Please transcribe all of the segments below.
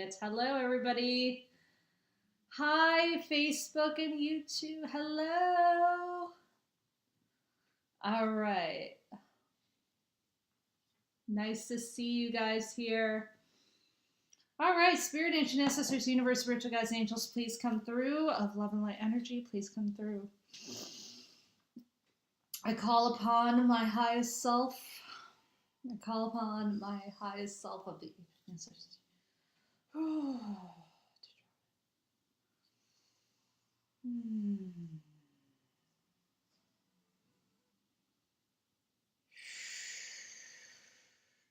it. Hello, everybody. Hi, Facebook and YouTube. Hello. All right. Nice to see you guys here. All right, Spirit, Ancient Ancestors, Universe, Spiritual Guides, Angels, please come through. Of love and light energy, please come through. I call upon my highest self. I call upon my highest self of the ancestors.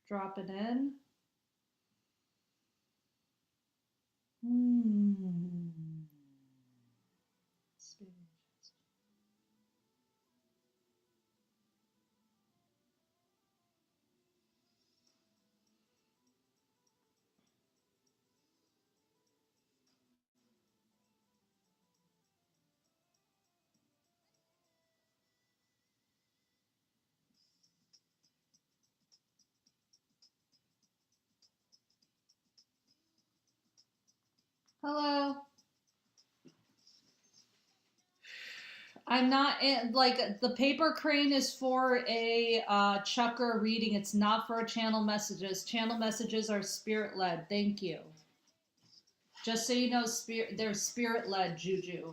Drop it in. Hello. I'm not in, like, the paper crane is for a chakra reading. It's not for channel messages. Channel messages are spirit led. Thank you. Just so you know, they're spirit led, Juju.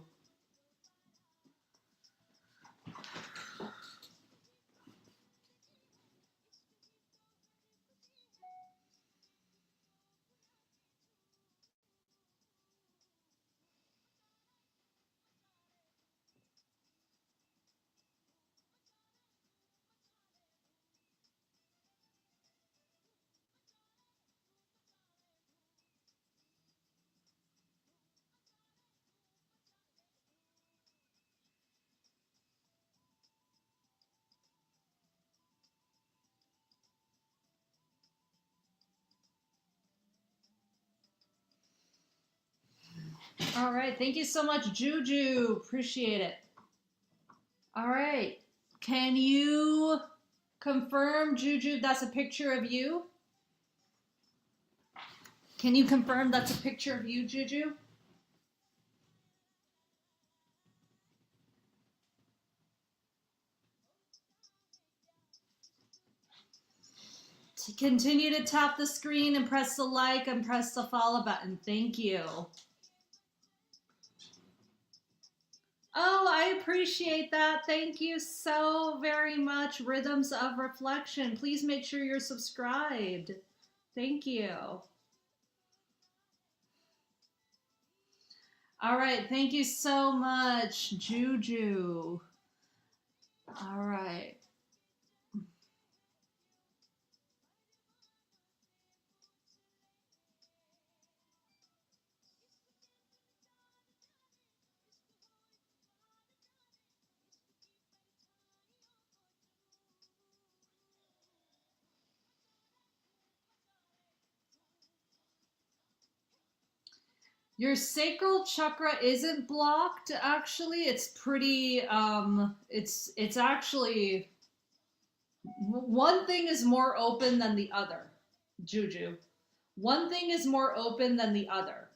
All right. Thank you so much, Juju. Appreciate it. All right. Can you confirm, Juju, that's a picture of you? Can you confirm that's a picture of you, Juju? To continue to tap the screen and press the like and press the follow button. Thank you. Oh, I appreciate that. Thank you so very much. Rhythms of Reflection. Please make sure you're subscribed. Thank you. All right. Thank you so much, Juju. All right. Your sacral chakra isn't blocked, actually. It's pretty, it's actually, one thing is more open than the other, Juju. One thing is more open than the other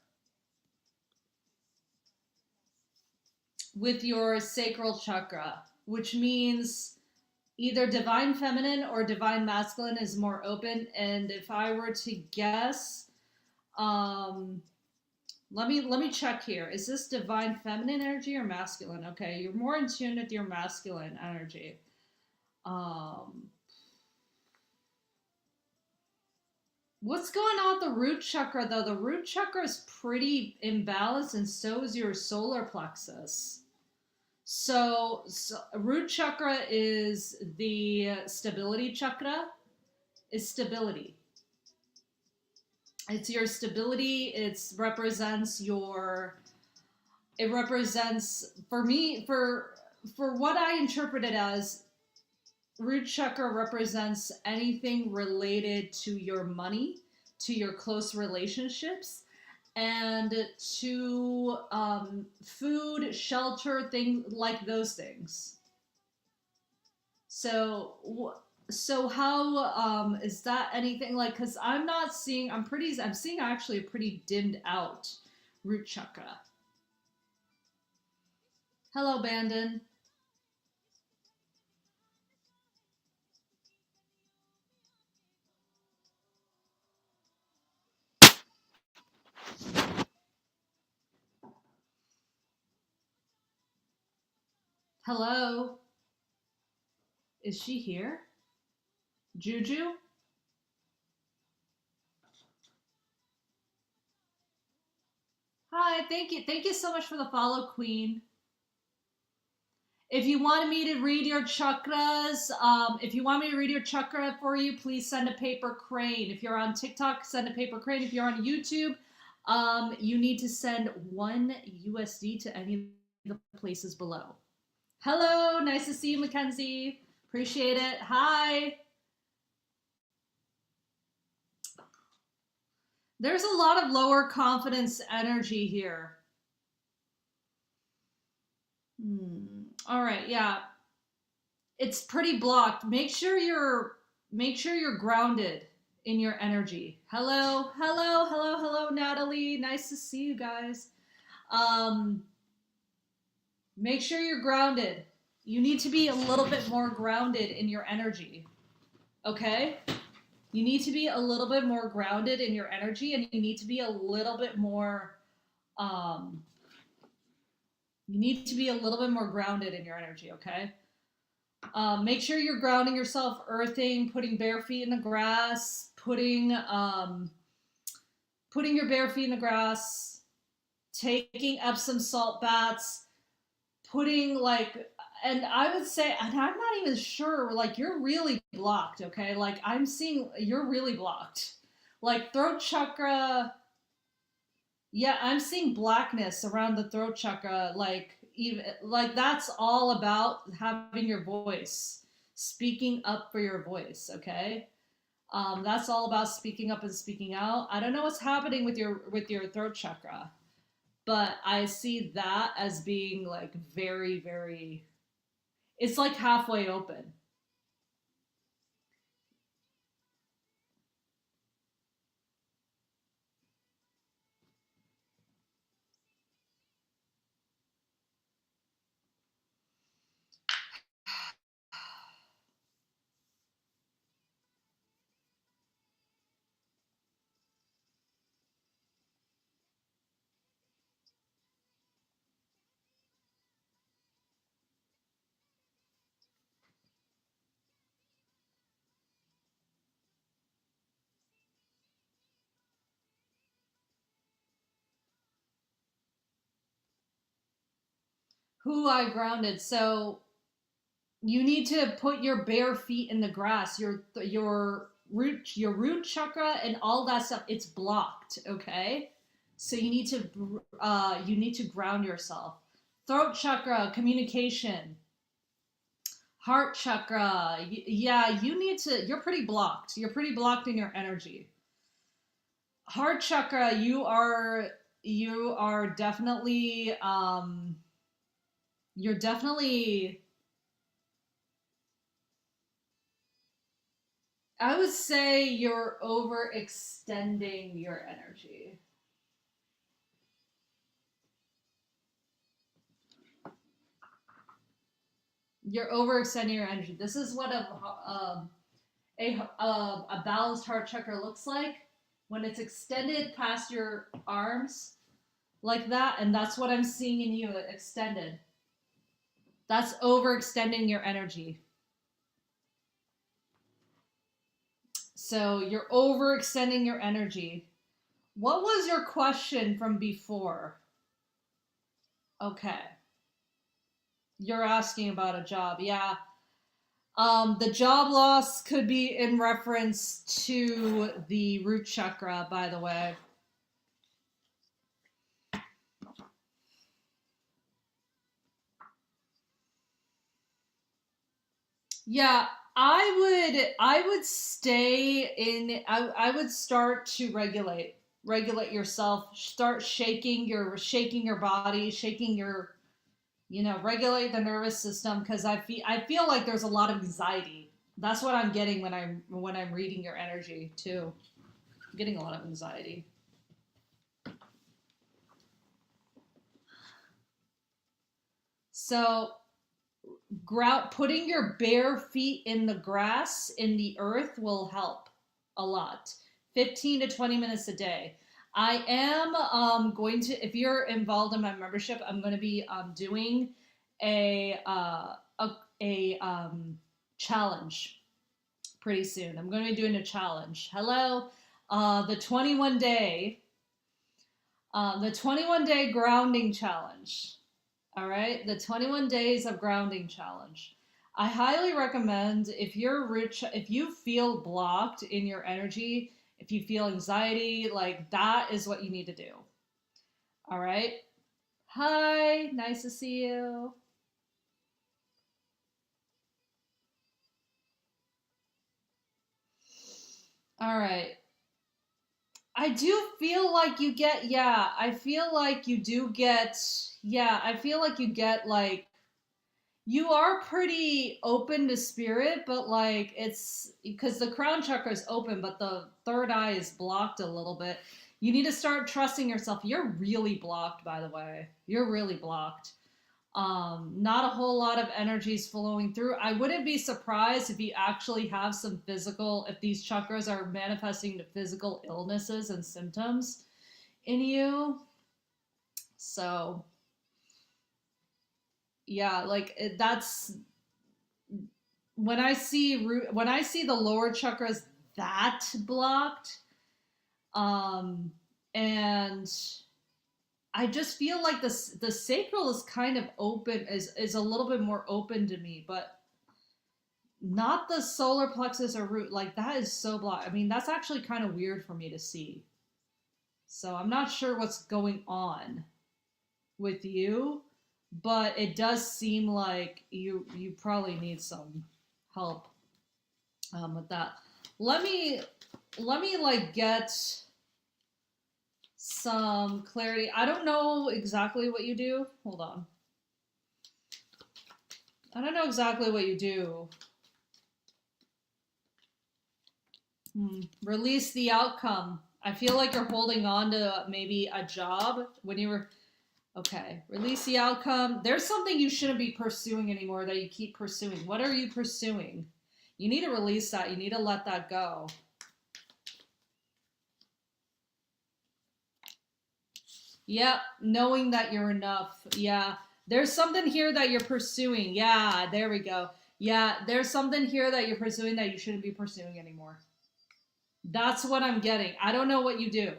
with your sacral chakra, which means either divine feminine or divine masculine is more open. And if I were to guess, let me check here. Is this divine feminine energy or masculine? Okay, you're more in tune with your masculine energy. What's going on with the root chakra, though? The root chakra is pretty imbalanced, and so is your solar plexus. So root chakra is the stability chakra. Is stability. It's your stability. It represents your. It represents, for me, for what I interpret it as, root chakra represents anything related to your money, to your close relationships, and to food, shelter, things like those things. So So how is that anything like? Because I'm not seeing. I'm seeing actually a pretty dimmed out root chakra. Hello, Bandon. Hello. Is she here? Juju? Hi, thank you. Thank you so much for the follow, Queen. If you want me to read your chakras, if you want me to read your chakra for you, please send a paper crane. If you're on TikTok, send a paper crane. If you're on YouTube, you need to send 1 USD to any of the places below. Hello, nice to see you, Mackenzie. Appreciate it. Hi. There's a lot of lower confidence energy here. All right, yeah. It's pretty blocked. Make sure you're grounded in your energy. Hello, hello, hello, hello, Natalie. Nice to see you guys. Um, make sure you're grounded. You need to be a little bit more grounded in your energy. Okay? You need to be a little bit more grounded in your energy, and you need to be a little bit more um you need to be a little bit more grounded in your energy, okay? Make sure you're grounding yourself, earthing, putting bare feet in the grass, putting your bare feet in the grass, taking Epsom salt baths, putting like, and I would say, and I'm not even sure, like you're really blocked, okay? Like I'm seeing you're really blocked. Like throat chakra, yeah, I'm seeing blackness around the throat chakra, like even like that's all about having your voice, speaking up for your voice, okay? That's all about speaking up and speaking out. I don't know what's happening with your throat chakra, but I see that as being like very, very. It's like halfway open. Who I grounded. So you need to put your bare feet in the grass. Your root chakra and all that stuff. It's blocked. Okay, so you need to ground yourself. Throat chakra, communication. Heart chakra. Yeah, you need to. You're pretty blocked. You're pretty blocked in your energy. Heart chakra. You are definitely you're definitely I would say you're overextending your energy. You're overextending your energy. This is what a balanced heart chakra looks like when it's extended past your arms like that, and that's what I'm seeing in you extended. That's overextending your energy. So you're overextending your energy. What was your question from before? Okay. You're asking about a job. Yeah. The job loss could be in reference to the root chakra, by the way. Yeah, I would stay in I would start to regulate yourself, start shaking your body, shaking your regulate the nervous system because I feel like there's a lot of anxiety. That's what I'm getting when I'm reading your energy too. I'm getting a lot of anxiety. So, grout putting your bare feet in the grass in the earth will help a lot. 15 to 20 minutes a day. I am going to, if you're involved in my membership, I'm going to be doing a challenge pretty soon. I'm going to be doing a challenge. Hello, the 21 day, the 21 day grounding challenge. All right, the 21 days of grounding challenge. I highly recommend if you're rich, if you feel blocked in your energy, if you feel anxiety, like that is what you need to do. All right. Hi, nice to see you. All right. I do feel like you get, yeah, I feel like you do get, yeah, I feel like you get like, you are pretty open to spirit, but like it's because the crown chakra is open, but the third eye is blocked a little bit. You need to start trusting yourself. You're really blocked, by the way. You're really blocked. Not a whole lot of energies flowing through. I wouldn't be surprised if you actually have some physical, if these chakras are manifesting to physical illnesses and symptoms in you. So, yeah, like that's when I see the lower chakras that blocked, um, and I just feel like the sacral is kind of open, is a little bit more open to me, but not the solar plexus or root. Like that is so blocked. I mean, that's actually kind of weird for me to see. So I'm not sure what's going on with you, but it does seem like you probably need some help with that. Let me like get some clarity. I don't know exactly what you do. Hold on. I don't know exactly what you do. Release the outcome. I feel like you're holding on to maybe a job when you were. Okay, release the outcome. There's something you shouldn't be pursuing anymore that you keep pursuing. What are you pursuing? You need to release that. You need to let that go. Yep, knowing that you're enough. Yeah, there's something here that you're pursuing. Yeah, there we go. Yeah, there's something here that you're pursuing that you shouldn't be pursuing anymore. That's what I'm getting. I don't know what you do.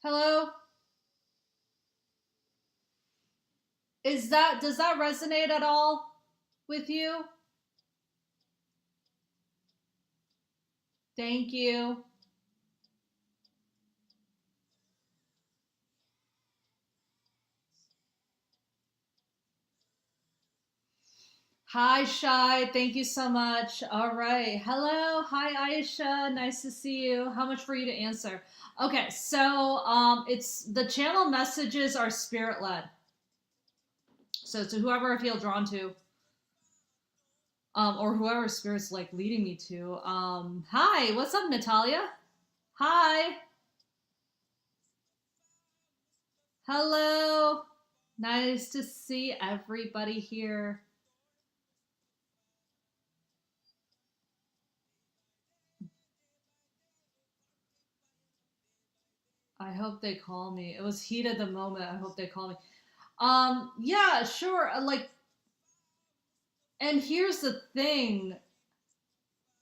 Hello? Does that resonate at all with you? Thank you. Hi, Shai. Thank you so much. All right. Hello. Hi, Aisha. Nice to see you. How much for you to answer? Okay, so it's the channel messages are spirit led. So to whoever I feel drawn to, or whoever spirit's like leading me to. Hi, what's up, Natalia? Hi. Hello. Nice to see everybody here. I hope they call me. It was heat of the moment. I hope they call me. Yeah, sure. Like, and here's the thing.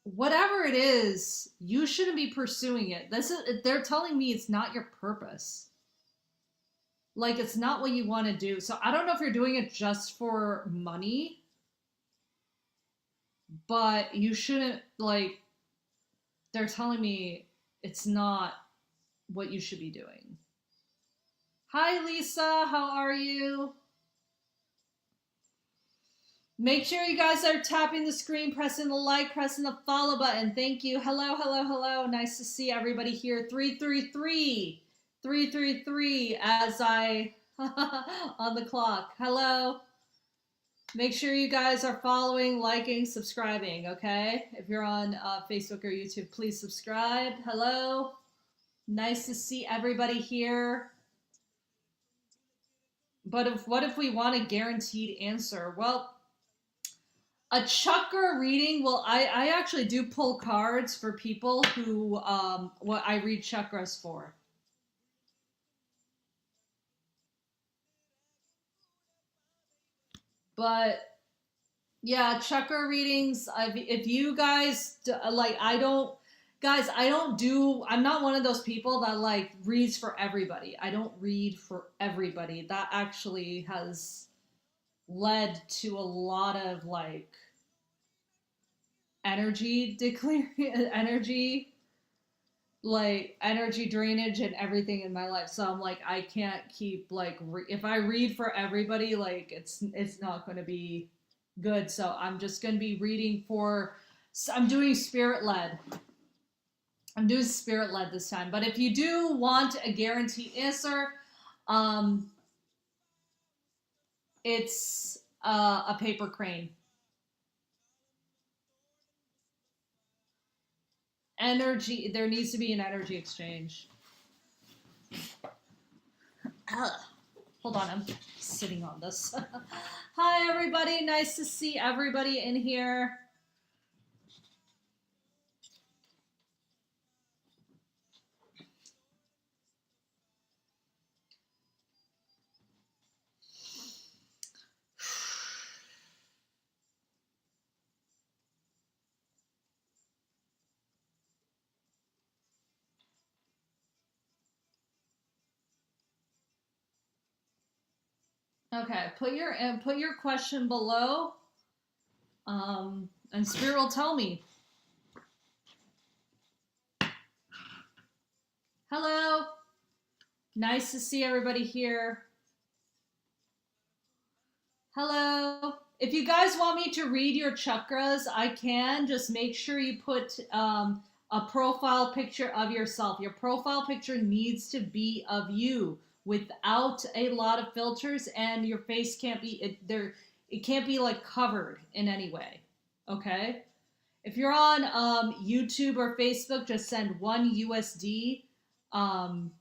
Whatever it is, you shouldn't be pursuing it. They're telling me it's not your purpose. Like it's not what you want to do. So I don't know if you're doing it just for money, but you shouldn't like they're telling me it's not what you should be doing. Hi, Lisa. How are you? Make sure you guys are tapping the screen, pressing the like, pressing the follow button. Thank you. Hello, hello, hello. Nice to see everybody here. 333. 333 as I on the clock. Hello. Make sure you guys are following, liking, subscribing, okay? If you're on Facebook or YouTube, please subscribe. Hello. Nice to see everybody here. But what if we want a guaranteed answer? Well, a chakra reading, well, I actually do pull cards for people who what I read chakras for. But yeah, chakra readings, if you guys like, I don't, guys, I'm not one of those people that like reads for everybody. I don't read for everybody. That actually has led to a lot of like energy declare energy like energy drainage and everything in my life. So I'm like, I can't keep like if I read for everybody, like it's not going to be good. So I'm just going to be reading for. I'm doing spirit led. I'm doing spirit led this time. But if you do want a guaranteed answer, um, it's a paper crane. Energy. There needs to be an energy exchange. Ugh. Hold on, I'm sitting on this. Hi, everybody. Nice to see everybody in here. Okay, put your question below, and Spirit will tell me. Hello, nice to see everybody here. Hello. If you guys want me to read your chakras, I can. Just make sure you put a profile picture of yourself. Your profile picture needs to be of you without a lot of filters, and your face can't be there. It can't be like covered in any way. Okay. If you're on YouTube or Facebook, just send $1 um,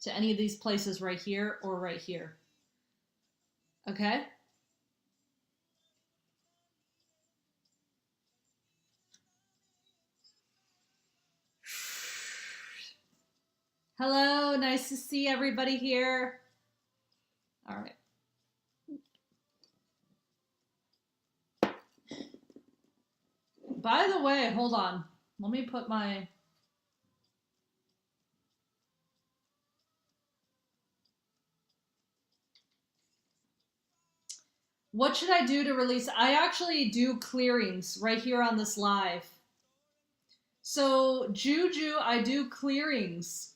to any of these places right here or right here. Okay. Hello, nice to see everybody here. All right. By the way, hold on. Let me put my. What should I do to release? I actually do clearings right here on this live. So, Juju, I do clearings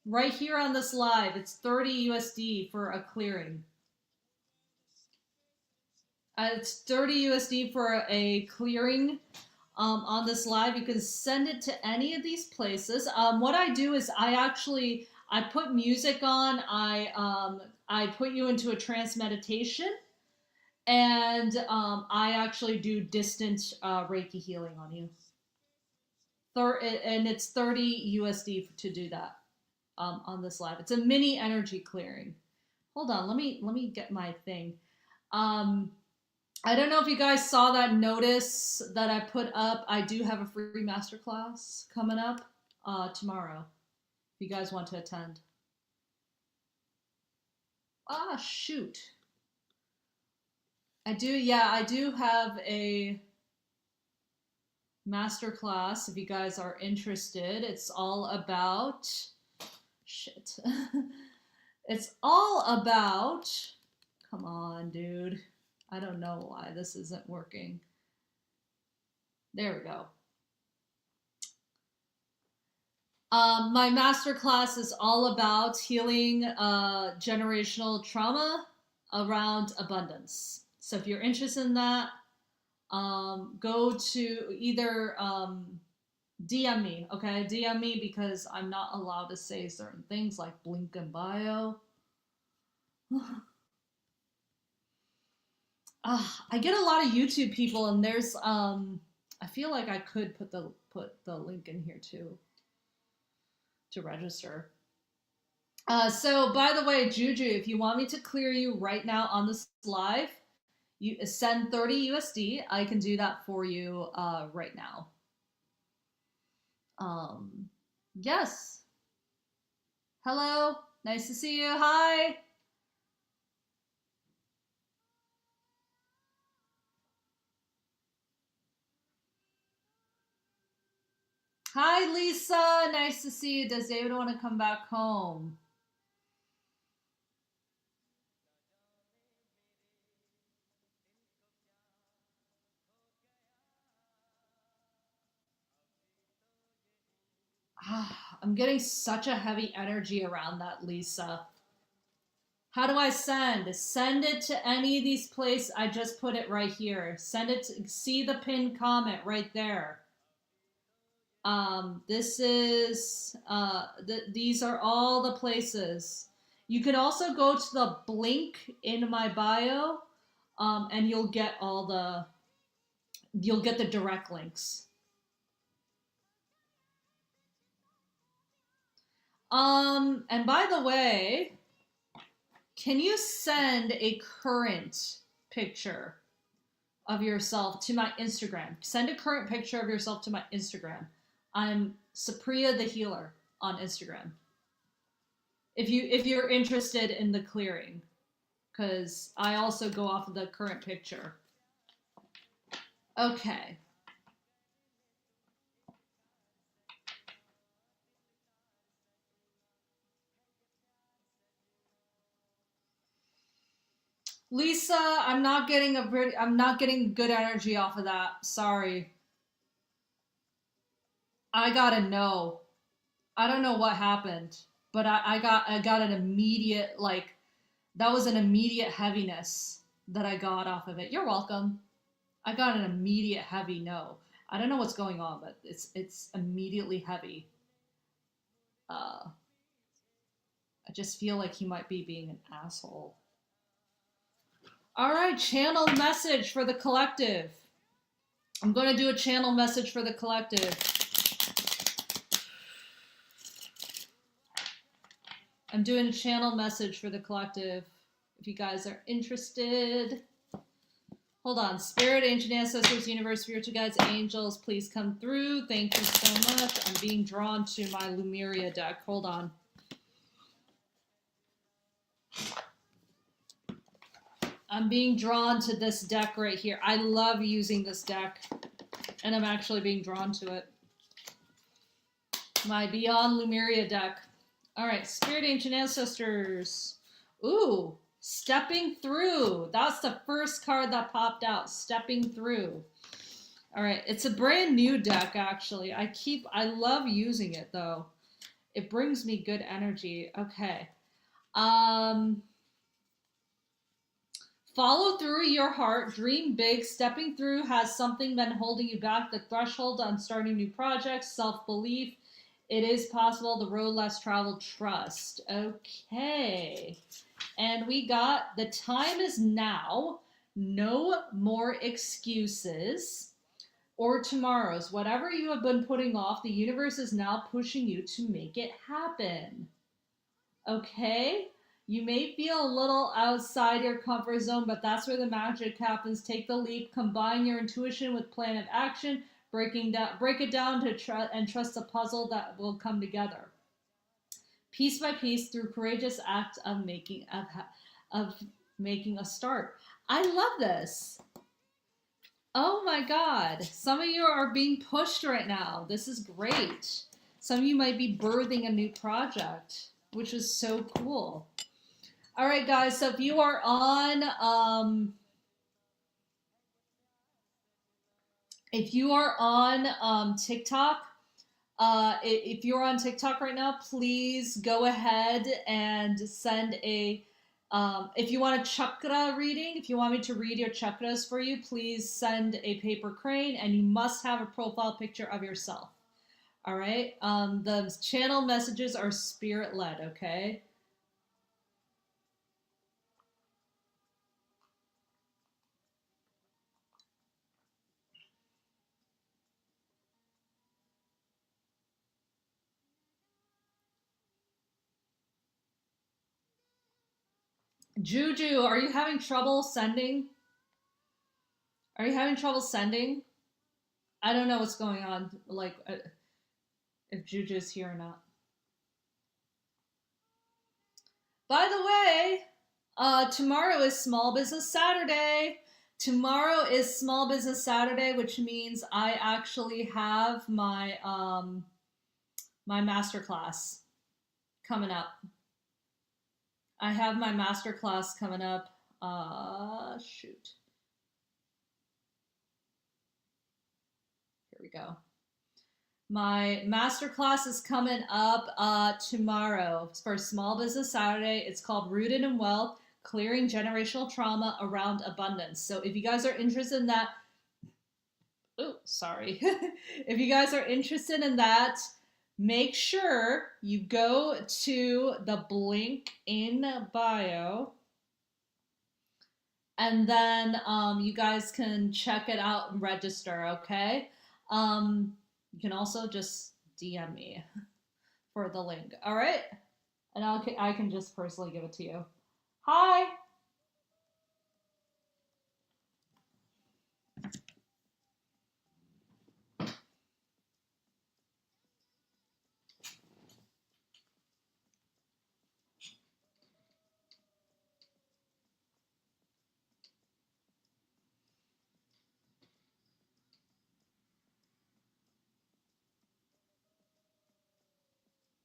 right here on this live. It's 30 USD for a clearing. It's 30 USD for a clearing on this live. You can send it to any of these places. What I do is I put music on. I put you into a trance meditation, and I actually do distant Reiki healing on you. And it's 30 USD to do that on this live. It's a mini energy clearing. Hold on, let me get my thing. I don't know if you guys saw that notice that I put up. I do have a free masterclass coming up tomorrow. If you guys want to attend. Ah, shoot. I do have a masterclass if you guys are interested. It's all about shit. It's all about, come on, dude. I don't know why this isn't working. There we go. My master class is all about healing generational trauma around abundance. So if you're interested in that, go to either DM me, okay? DM me because I'm not allowed to say certain things like blink and bio. I get a lot of YouTube people, and there's I feel like I could put the link in here too to register. So by the way, Juju, if you want me to clear you right now on this live, you send 30 USD. I can do that for you right now. Yes. Hello. Nice to see you. Hi. Hi, Lisa. Nice to see you. Does David want to come back home? I'm getting such a heavy energy around that, Lisa. How do I send? Send it to any of these places. I just put it right here. Send it to, see the pinned comment right there. This is, these are all the places. You can also go to the link in my bio, and you'll get the direct links. And by the way, can you send a current picture of yourself to my Instagram? Send a current picture of yourself to my Instagram. I'm Supriya the Healer on Instagram. If you're interested in the clearing, because I also go off of the current picture. Okay. Lisa, I'm not getting good energy off of that. Sorry. I gotta know. I don't know what happened, but I got an immediate, like, that was an immediate heaviness that I got off of it. You're welcome. I got an immediate heavy no. I don't know what's going on, but it's immediately heavy. Uh, I just feel like he might be being an asshole. All right, channel message for the collective. I'm going to do a channel message for the collective. I'm doing a channel message for the collective. If you guys are interested. Hold on. Spirit, ancient ancestors, universe, spiritual guides, angels, please come through. Thank you so much. I'm being drawn to my Lumeria deck. Hold on. I'm being drawn to this deck right here. I love using this deck, and I'm actually being drawn to it. My Beyond Lumeria deck. All right, Spirit, Ancient Ancestors. Ooh, Stepping Through. That's the first card that popped out, Stepping Through. All right, it's a brand new deck, actually. I love using it, though. It brings me good energy. Okay. Follow through your heart, dream big. Stepping through has something been holding you back. The threshold on starting new projects, self-belief. It is possible. The road less traveled, trust. Okay. And we got the time is now. No more excuses or tomorrows. Whatever you have been putting off, the universe is now pushing you to make it happen. Okay? You may feel a little outside your comfort zone, but that's where the magic happens. Take the leap, combine your intuition with plan of action, break it down and trust the puzzle that will come together. Piece by piece through courageous act of making a start. I love this. Oh my God. Some of you are being pushed right now. This is great. Some of you might be birthing a new project, which is so cool. All right, guys. So if you are on, TikTok, If you're on TikTok right now, please go ahead and send a. If you want a chakra reading, if you want me to read your chakras for you, please send a paper crane, and you must have a profile picture of yourself. All right. The channel messages are spirit led. Okay. Juju, are you having trouble sending? Are you having trouble sending? I don't know what's going on. Like, if Juju's here or not. By the way, tomorrow is Small Business Saturday. Tomorrow is Small Business Saturday, which means I actually have my master class coming up. I have my master class coming up. Shoot. Here we go. My master class is coming up tomorrow for Small Business Saturday. It's called Rooted in Wealth, Clearing Generational Trauma Around Abundance. So if you guys are interested in that, oh, sorry. If you guys are interested in that, make sure you go to the link in bio, and then you guys can check it out and register, okay? You can also just DM me for the link, all right? And I can just personally give it to you. Hi.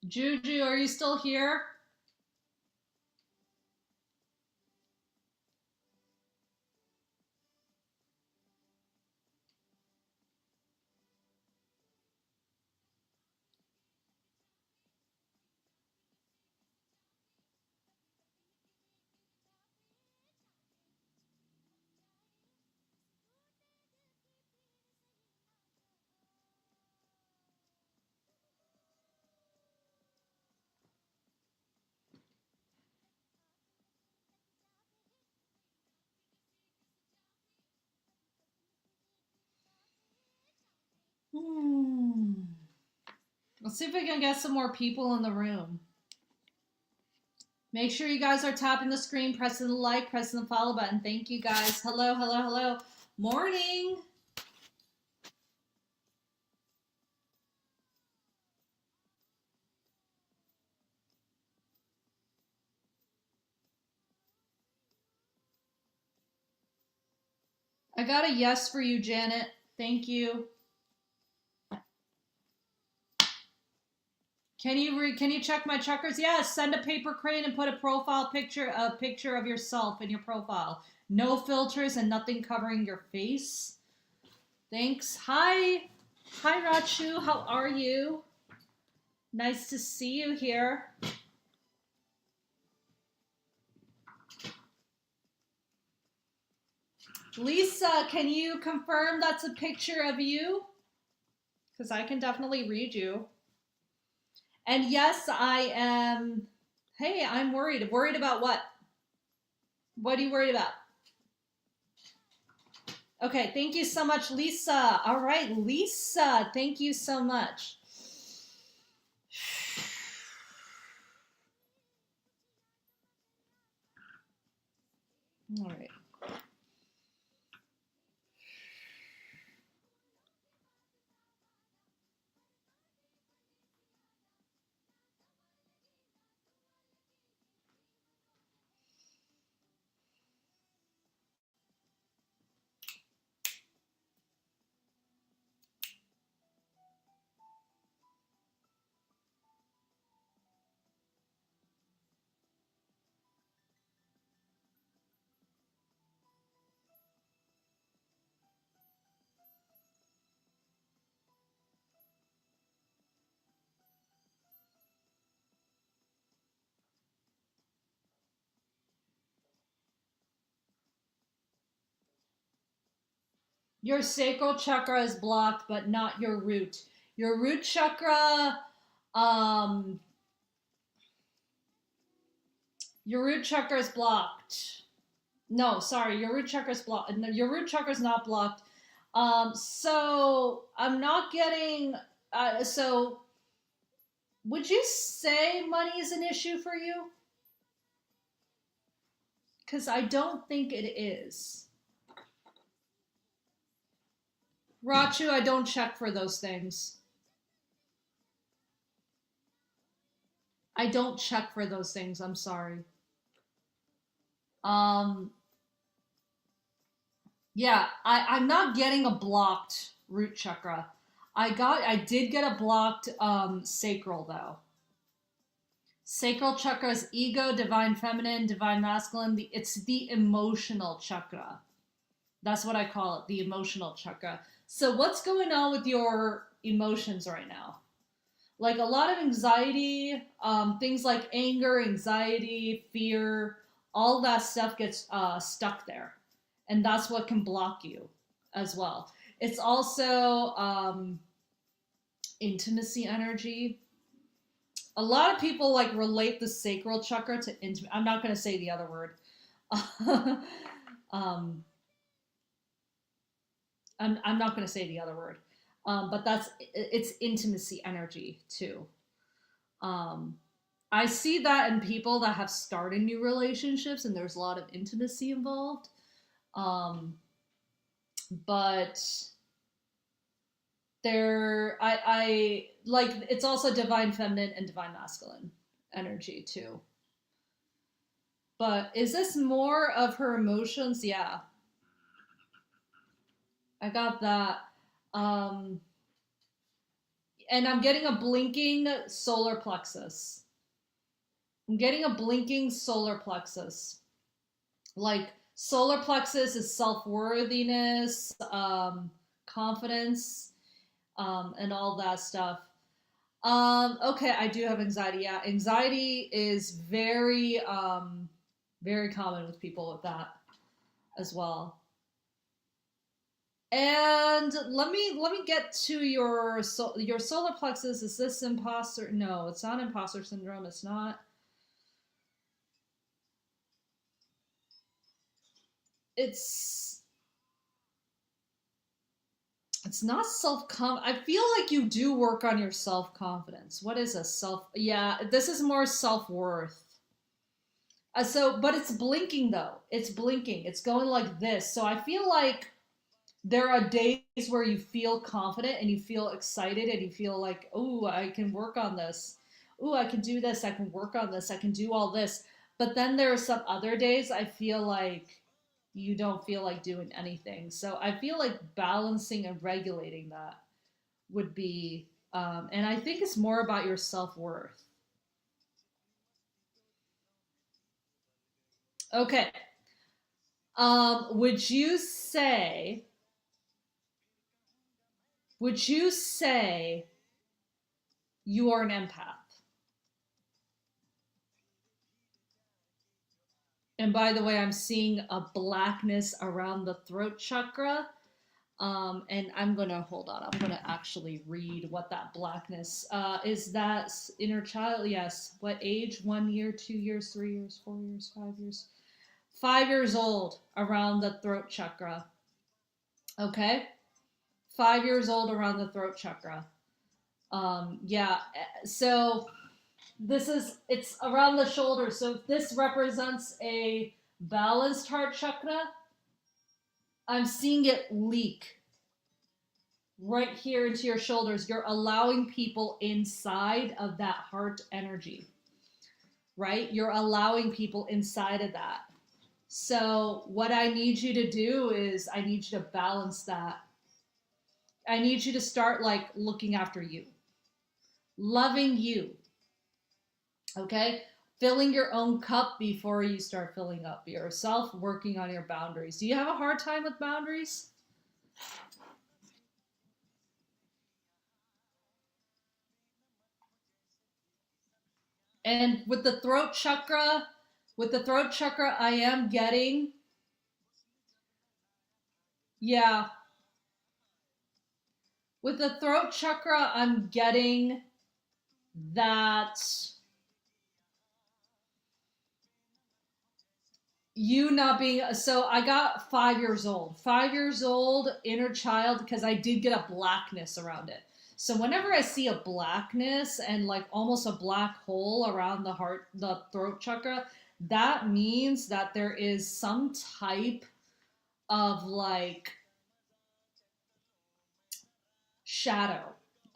Juju, are you still here? Let's see if we can get some more people in the room. Make sure you guys are tapping the screen, pressing the like, pressing the follow button. Thank you guys. Hello, hello, hello. Morning. I got a yes for you, Janet. Thank you. Can you check my checkers? Yes, send a paper crane and put a picture of yourself in your profile. No filters and nothing covering your face. Thanks. Hi. Hi, Rachu. How are you? Nice to see you here. Lisa, can you confirm that's a picture of you? Because I can definitely read you. And yes, I am. Hey, I'm worried. Worried about what? What are you worried about? Okay, thank you so much, Lisa. All right, Lisa, thank you so much. All right. Your sacral chakra is blocked, but not your root. Your root chakra, um, your root chakra is blocked. No, sorry, your root chakra is blocked. No, your root chakra is not blocked. So I'm not getting. So would you say money is an issue for you? Because I don't think it is. Rachu, I don't check for those things. I don't check for those things. I'm sorry. Um, yeah, I'm not getting a blocked root chakra. I did get a blocked sacral though. Sacral chakra is ego, divine feminine, divine masculine. It's the emotional chakra. That's what I call it, the emotional chakra. So what's going on with your emotions right now? Like a lot of anxiety, things like anger, anxiety, fear, all that stuff gets stuck there. And that's what can block you as well. It's also intimacy energy. A lot of people like relate the sacral chakra to intimate. I'm not going to say the other word. um, I'm not going to say the other word. But it's intimacy energy too. Um, I see that in people that have started new relationships and there's a lot of intimacy involved. Um, but I like it's also divine feminine and divine masculine energy too. But is this more of her emotions? Yeah, I got that. Um, and I'm getting a blinking solar plexus. I'm getting a blinking solar plexus. Like solar plexus is self-worthiness, confidence, and all that stuff. Okay, I do have anxiety. Yeah, anxiety is very common with people with that as well. And let me get to your solar plexus. Is this imposter? No, it's not imposter syndrome. It's not. It's it's not I feel like you do work on your self confidence. What is a self? Yeah, this is more self worth. But it's blinking though. It's blinking. It's going like this. So I feel like there are days where you feel confident and you feel excited and you feel like, oh, I can work on this. Oh, I can do this. I can work on this. I can do all this. But then there are some other days I feel like you don't feel like doing anything. So I feel like balancing and regulating that would be, and I think it's more about your self worth. Okay. Would you say, you are an empath? And by the way, I'm seeing a blackness around the throat chakra. And I'm gonna hold on. I'm gonna actually read what that blackness is. That inner child? Yes. What age? 1 year, 2 years, 3 years, 4 years, 5 years. 5 years old around the throat chakra. Okay. 5 years old around the throat chakra. Yeah. So it's around the shoulder. So if this represents a balanced heart chakra, I'm seeing it leak right here into your shoulders. You're allowing people inside of that heart energy, right? You're allowing people inside of that. So, what I need you to do is, I need you to balance that. I need you to start like looking after you, loving you, okay? Filling your own cup before you start filling up yourself, working on your boundaries. Do you have a hard time with boundaries? And with the throat chakra, I am getting, yeah, With the throat chakra, I'm getting that you not being so I got 5 years old, 5 years old inner child, because I did get a blackness around it. So whenever I see a blackness and like almost a black hole around the heart, the throat chakra, that means that there is some type of like shadow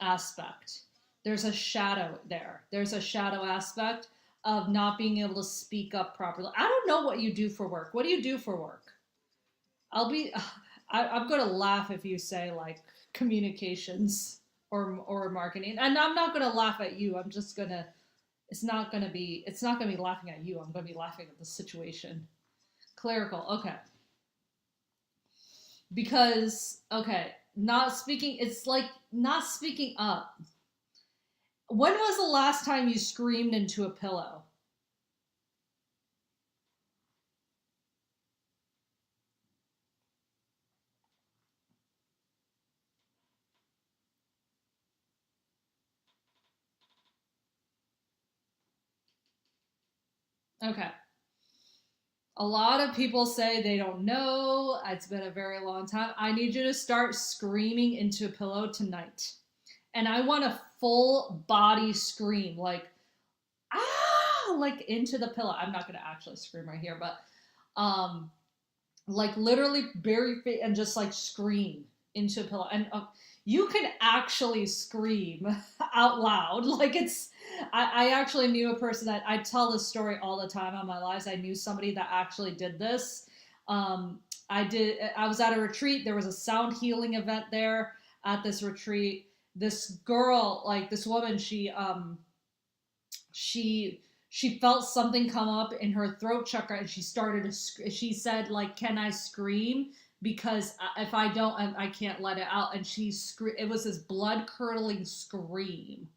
aspect. There's a shadow there. There's a shadow aspect of not being able to speak up properly. I don't know what you do for work. What do you do for work? I'll be. I'm going to laugh if you say like communications or marketing, and I'm not going to laugh at you. I'm just gonna. It's not going to be. It's not going to be laughing at you. I'm going to be laughing at the situation. Clerical. Okay. Because okay, not speaking. It's like not speaking up. When was the last time you screamed into a pillow? Okay. A lot of people say they don't know. It's been a very long time. I need you to start screaming into a pillow tonight. And I want a full body scream, like, ah, like into the pillow. I'm not going to actually scream right here, but um, like literally bury feet and just like scream into a pillow. And you can actually scream out loud. Like I actually knew a person that I tell this story all the time on my lives. I knew somebody that actually did this. Um, I was at a retreat. There was a sound healing event there at this retreat. This girl, like this woman, she she felt something come up in her throat chakra and she started to she said like, can I scream, because if I don't, I can't let it out. And it was this blood curdling scream,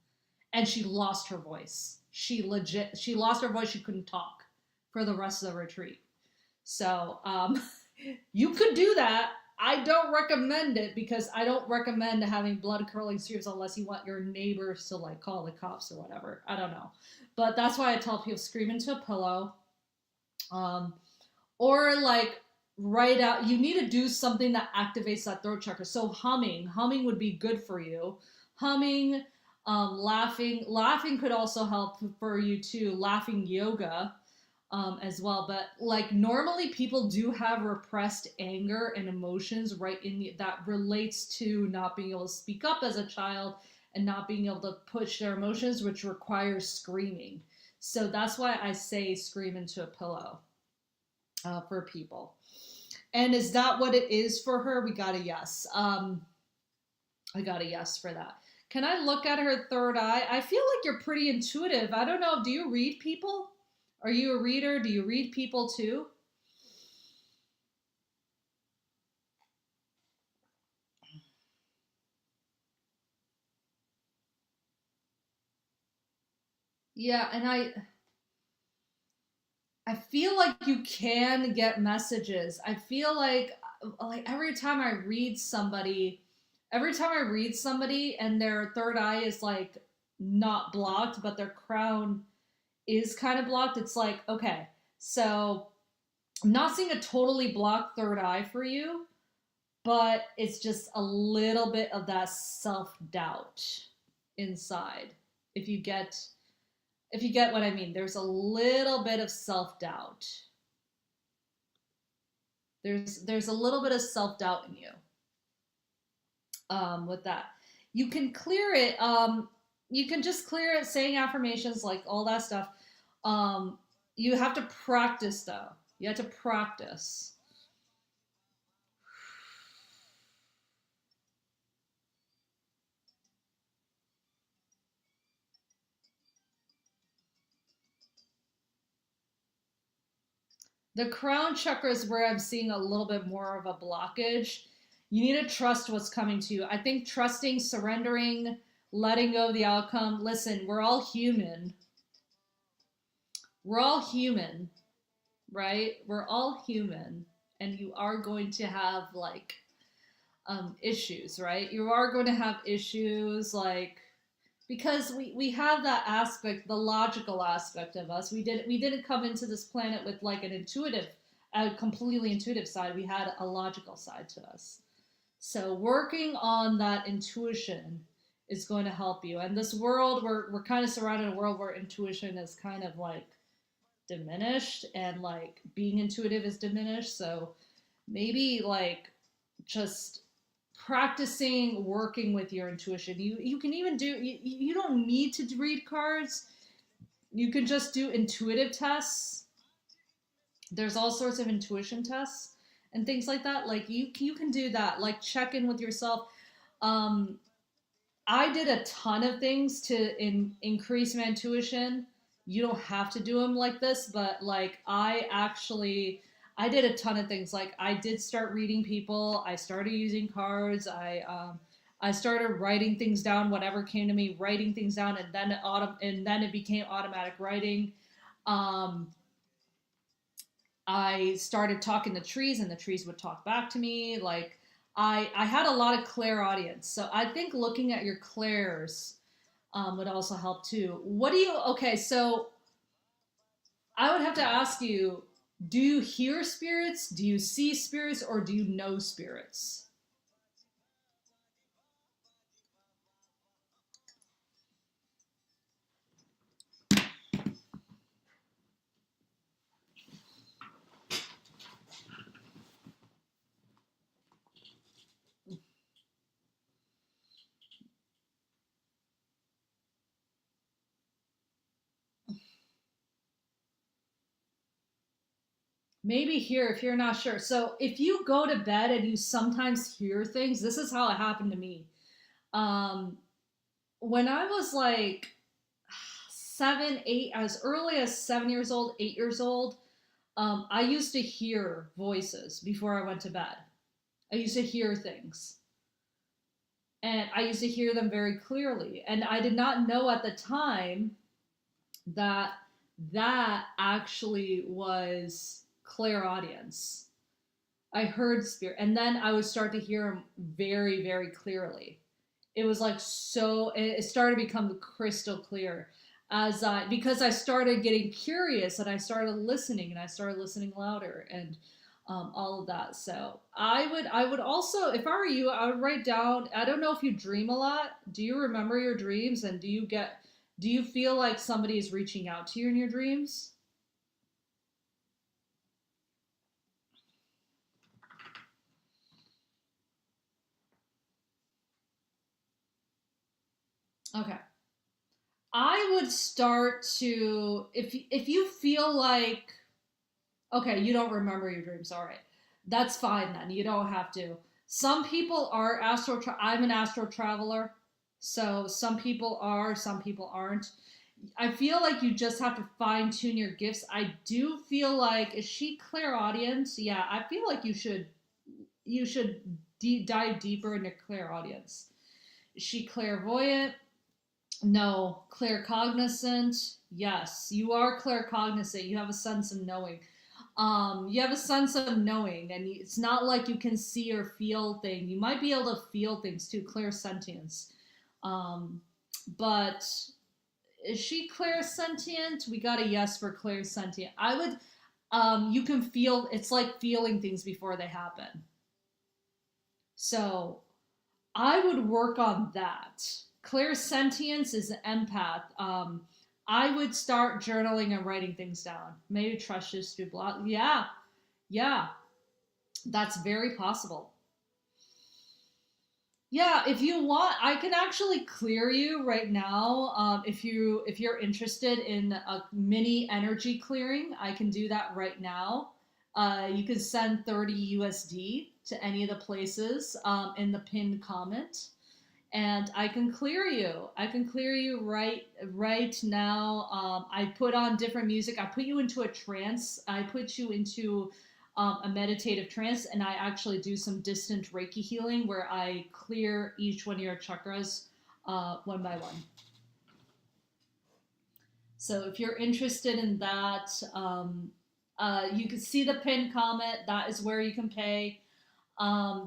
and she lost her voice. She lost her voice. She couldn't talk for the rest of the retreat. So you could do that. I don't recommend it, because I don't recommend having blood curdling screams unless you want your neighbors to like call the cops or whatever. I don't know, but that's why I tell people scream into a pillow, um, or like write out. You need to do something that activates that throat chakra. So humming would be good for you. Humming, laughing could also help for you too. Laughing yoga as well. But like normally people do have repressed anger and emotions right that relates to not being able to speak up as a child and not being able to push their emotions, which requires screaming. So that's why I say scream into a pillow for people. And is that what it is for her? We got a yes. I got a yes for that. Can I look at her third eye? I feel like you're pretty intuitive. I don't know. Do you read people? Are you a reader? Do you read people too? Yeah, and I feel like you can get messages. I feel like every time I read somebody and their third eye is like not blocked, but their crown is kind of blocked, it's like, okay, so I'm not seeing a totally blocked third eye for you, but it's just a little bit of that self-doubt inside. If you get if you get what I mean, there's a little bit of self-doubt. There's a little bit of self-doubt in you with that. You can clear it. You can just clear it saying affirmations, like all that stuff. Um, you have to practice though. You have to practice. The crown chakra is where I'm seeing a little bit more of a blockage. You need to trust what's coming to you. I think trusting, surrendering, letting go of the outcome. Listen, we're all human. We're all human, right? We're all human. And you are going to have like issues, right? You are going to have issues like because we have that aspect, the logical aspect of us. We didn't come into this planet with like an intuitive, a completely intuitive side. We had a logical side to us. So working on that intuition is going to help you. And this world, we're kind of surrounded in a world where intuition is kind of like diminished and like being intuitive is diminished. So maybe like just practicing working with your intuition. You can even do you don't need to read cards. You can just do intuitive tests. There's all sorts of intuition tests and things like that. Like you can do that. Like check in with yourself. Um, I did a ton of things to increase my intuition. You don't have to do them like this, but like I did a ton of things. Like I did start reading people. I started using cards. I started writing things down. Whatever came to me, writing things down, and then it became automatic writing. Um, I started talking to trees, and the trees would talk back to me. Like I had a lot of clairaudience, so I think looking at your clairs would also help too. What do you? Okay, so I would have to ask you: do you hear spirits? Do you see spirits? Or do you know spirits? Maybe here if you're not sure. So if you go to bed and you sometimes hear things, this is how it happened to me. Um, when I was like 7, 8, as early as 7 years old, 8 years old, I used to hear voices before I went to bed. I used to hear things. And I used to hear them very clearly. And I did not know at the time that that actually was clairaudience. I heard spirit. And then I would start to hear them very, very clearly. It was like so, it started to become crystal clear because I started getting curious and I started listening and I started listening louder and all of that. So I would also, if I were you, I would write down. I don't know if you dream a lot. Do you remember your dreams and do you feel like somebody is reaching out to you in your dreams? Okay. I would start to if you feel like okay, you don't remember your dreams. All right. That's fine then. You don't have to. Some people are I'm an astro traveler. So some people are, some people aren't. I feel like you just have to fine tune your gifts. I do feel like is she clairaudience? Yeah, I feel like you should dive deeper into clairaudience. Is she clairvoyant? No. Claircognizant? Yes. You are claircognizant. You have a sense of knowing. You have a sense of knowing, and it's not like you can see or feel things. You might be able to feel things too, clairsentience. Um, but is she clairsentient? We got a yes for clairsentient. I would. You can feel. It's like feeling things before they happen. So I would work on that. Clairsentience is an empath. I would start journaling and writing things down. Maybe trust just do blog. Yeah, yeah, that's very possible. Yeah, if you want, I can actually clear you right now. If you're interested in a mini energy clearing, I can do that right now. You can send 30 USD to any of the places in the pinned comment, and I can clear you. I can clear you right now. I put on different music. I put you into a trance. I put you into a meditative trance, and I actually do some distant Reiki healing where I clear each one of your chakras one by one. So if you're interested in that, you can see the pinned comment. That is where you can pay.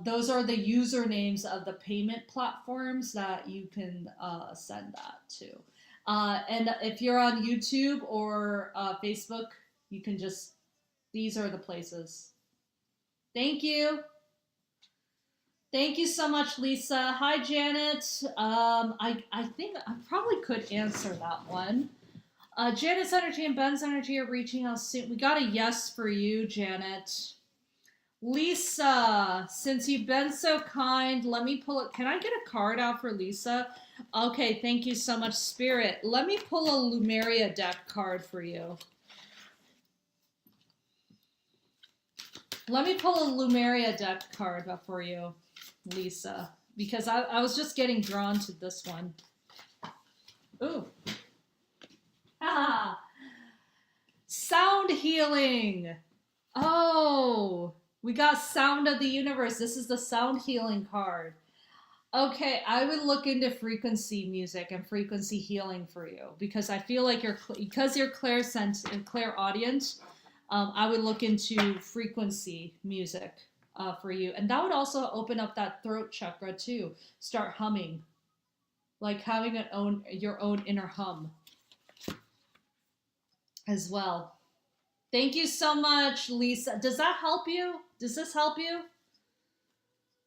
Those are the usernames of the payment platforms that you can send that to. And if you're on YouTube or Facebook, you can just, these are the places. Thank you. Thank you so much, Lisa. Hi, Janet. I think I probably could answer that one. Janet's energy and Ben's energy are reaching out soon. We got a yes for you, Janet. Lisa, since you've been so kind, let me pull it. Can I get a card out for Lisa? Okay, thank you so much, Spirit. Let me pull a Lumeria deck card for you. Let me pull a Lumeria deck card for you, Lisa, because I was just getting drawn to this one. Ooh. Ah. Sound healing. Oh, we got Sound of the Universe. This is the sound healing card. Okay, I would look into frequency music and frequency healing for you because I feel like because you're clairaudient. I would look into frequency music for you, and that would also open up that throat chakra too. Start humming, like having your own inner hum as well. Thank you so much, Lisa. Does that help you? Does this help you?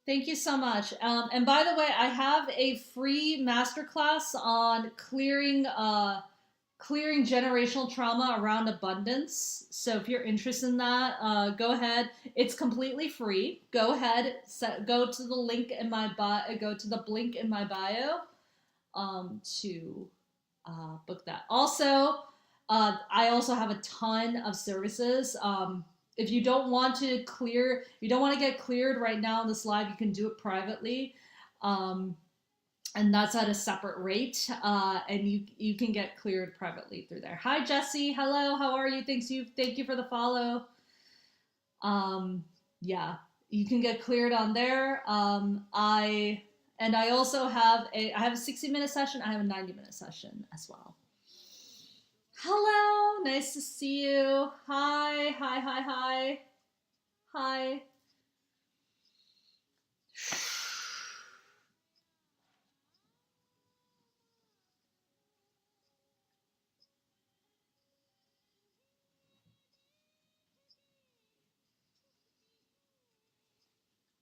Thank you so much. And by the way, I have a free masterclass on clearing generational trauma around abundance. So if you're interested in that, go ahead. It's completely free. Go ahead, go to the link in my bio. Go to the link in my bio to book that. Also, I also have a ton of services. If you don't want to get cleared right now in this live, you can do it privately. And that's at a separate rate. And you can get cleared privately through there. Hi, Jesse. Hello. How are you? Thank you for the follow. Yeah, you can get cleared on there. I also have I have a 60-minute session. I have a 90-minute session as well. Hello, nice to see you. Hi.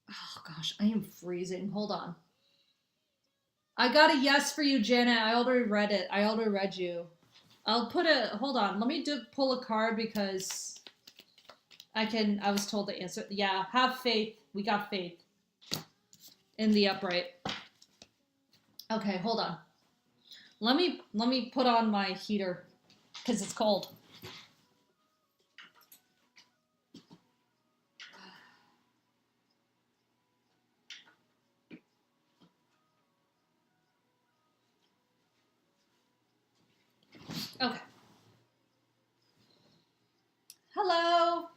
Oh gosh, I am freezing. Hold on. I got a yes for you, Janet. I already read it. I already read you. Hold on. Let me pull a card because I was told to answer. Yeah, have faith. We got faith in the upright. Okay, hold on. Let me put on my heater because it's cold. Okay. Hello.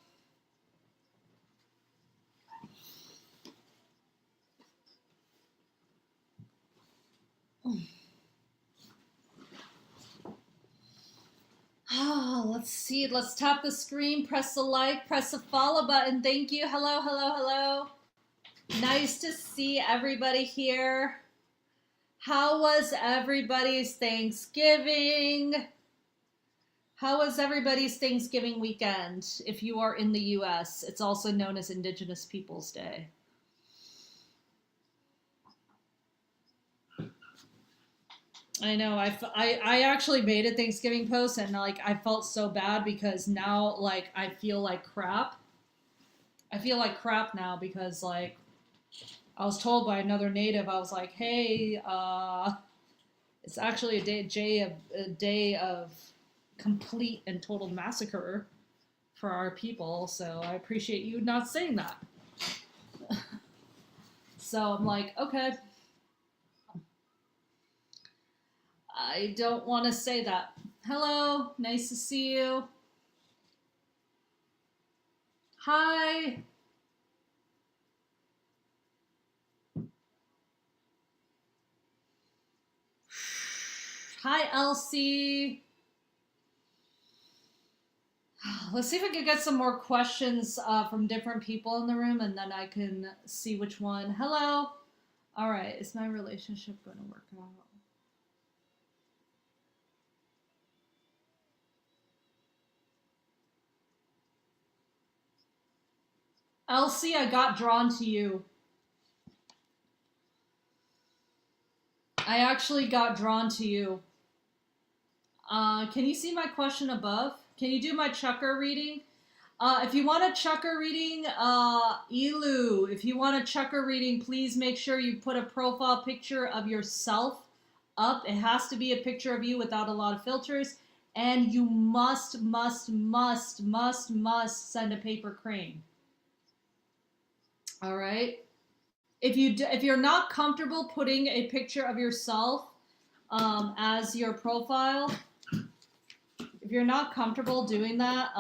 Oh, let's see. Let's tap the screen, press the like, press the follow button. Thank you. Hello. Nice to see everybody here. How was everybody's Thanksgiving? How was everybody's Thanksgiving weekend? If you are in the US, it's also known as Indigenous Peoples Day. I know. I actually made a Thanksgiving post and like I felt so bad because now like I feel like crap. I feel like crap now because like I was told by another native, I was like, hey, it's actually a day of complete and total massacre for our people. So I appreciate you not saying that. So I'm like, okay. I don't want to say that. Hello, nice to see you. Hi. Hi, Elsie. Let's see if I can get some more questions from different people in the room, and then I can see which one. Hello. All right. Is my relationship going to work out? Elsie, I got drawn to you. I actually got drawn to you. Can you see my question above? Can you do my chakra reading? If you want a chakra reading, Elu, if you want a chakra reading, please make sure you put a profile picture of yourself up. It has to be a picture of you without a lot of filters. And you must send a paper crane. All right. If you're not comfortable putting a picture of yourself as your profile, if you're not comfortable doing that,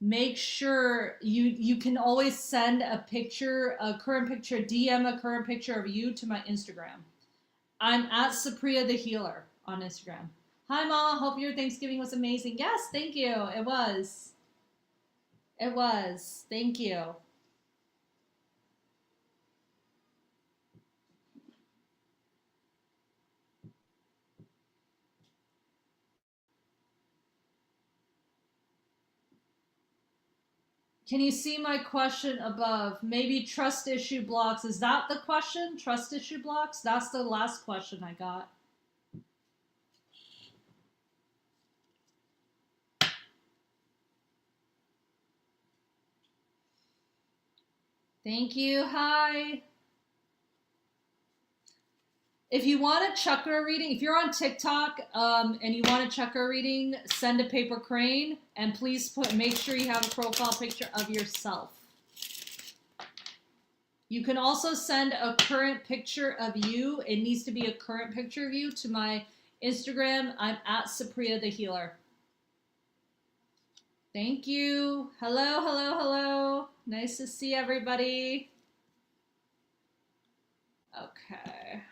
make sure you can always send a picture, a current picture, DM a current picture of you to my Instagram. I'm at Supriya the Healer on Instagram. Hi, Ma. Hope your Thanksgiving was amazing. Yes, thank you. It was. It was. Thank you. Can you see my question above? Maybe trust issue blocks. Is that the question? Trust issue blocks? That's the last question I got. Thank you. Hi. If you want a chakra reading, if you're on TikTok and you want a chakra reading, send a paper crane and please make sure you have a profile picture of yourself. You can also send a current picture of you. It needs to be a current picture of you to my Instagram. I'm at Supriya the Healer. Thank you. Hello, hello, hello. Nice to see everybody. Okay.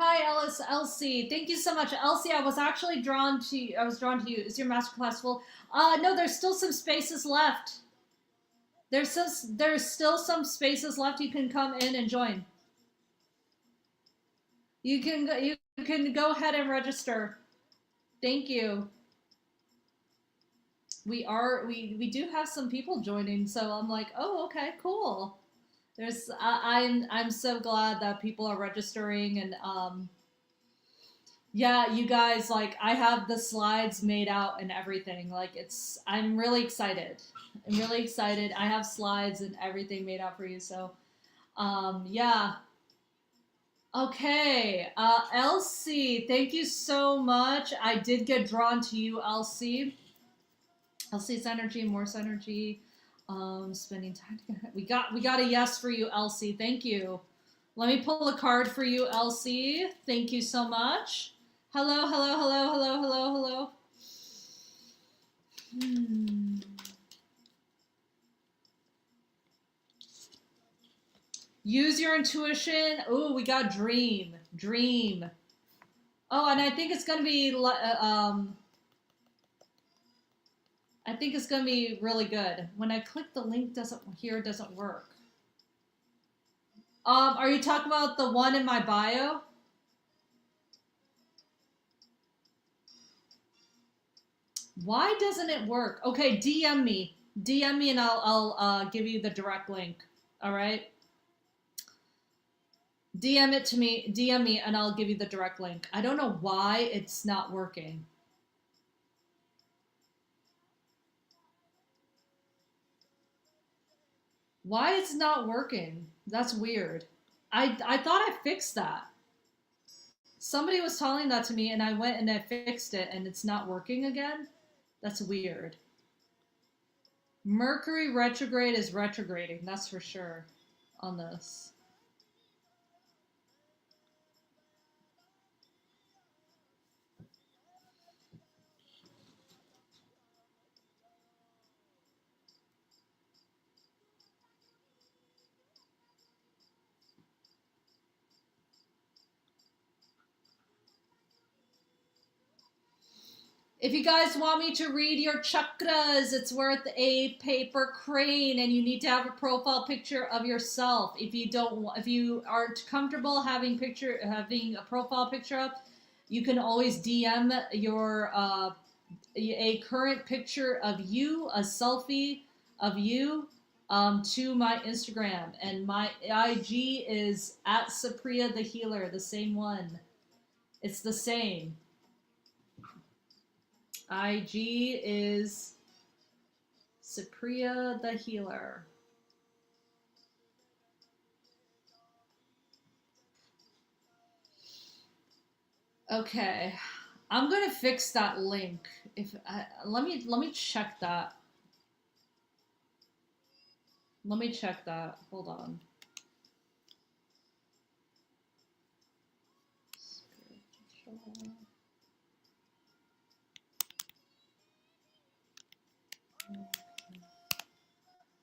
Hi, Elsie. Thank you so much, Elsie. I was actually drawn to you. I was drawn to you. Is your masterclass full? No, there's still some spaces left. There's still some spaces left. You can come in and join. You can go ahead and register. Thank you. We do have some people joining, so I'm like, oh, okay, cool. I'm so glad that people are registering and yeah, you guys, like, I have the slides made out and everything. Like, I'm really excited. I'm really excited. I have slides and everything made out for you. So, yeah. Okay. Elsie, thank you so much. I did get drawn to you, Elsie. Elsie's energy, Morse energy. Spending time together. We got a yes for you, Elsie. Thank you. Let me pull a card for you, Elsie. Thank you so much. Hello, hello, hello, hello, hello, hello. Use your intuition. Oh, we got dream. Dream. Oh, and I think it's going to be I think it's going to be really good. When I click the link it doesn't work. Are you talking about the one in my bio? Why doesn't it work? Okay, DM me. DM me and I'll give you the direct link. All right? DM it to me. DM me and I'll give you the direct link. I don't know why it's not working. Why it's not working? That's weird. I thought I fixed that. Somebody was telling that to me, and I went and I fixed it, and it's not working again. That's weird. Mercury retrograde is retrograding, that's for sure, on this. If you guys want me to read your chakras, it's worth a paper crane, and you need to have a profile picture of yourself. If you aren't comfortable having a profile picture up, you can always DM your a current picture of you, a selfie of you, to my Instagram, and my IG is at Sapria the Healer, the same one. It's the same. IG is Sapria the Healer. Okay, I'm gonna fix that link. If let me check that. Let me check that. Hold on.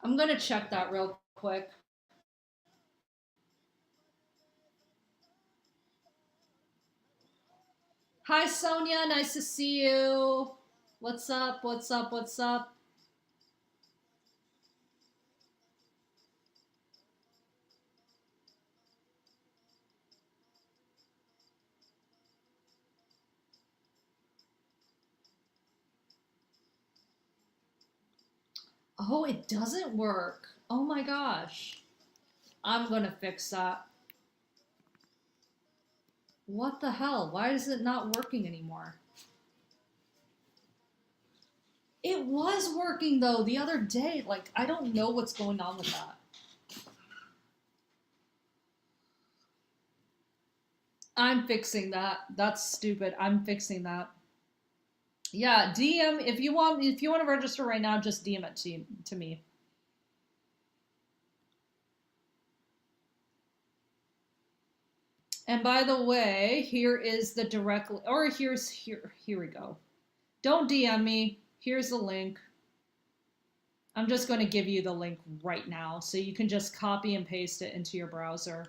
I'm gonna check that real quick. Hi Sonia, nice to see you. What's up? What's up? What's up? Oh, it doesn't work. Oh my gosh. I'm gonna fix that. What the hell? Why is it not working anymore? It was working though the other day. Like, I don't know what's going on with that. I'm fixing that. That's stupid. I'm fixing that. Yeah, DM if you want to register right now, just DM it to me. And by the way, here is the direct or here we go. Don't DM me. Here's the link. I'm just going to give you the link right now so you can just copy and paste it into your browser.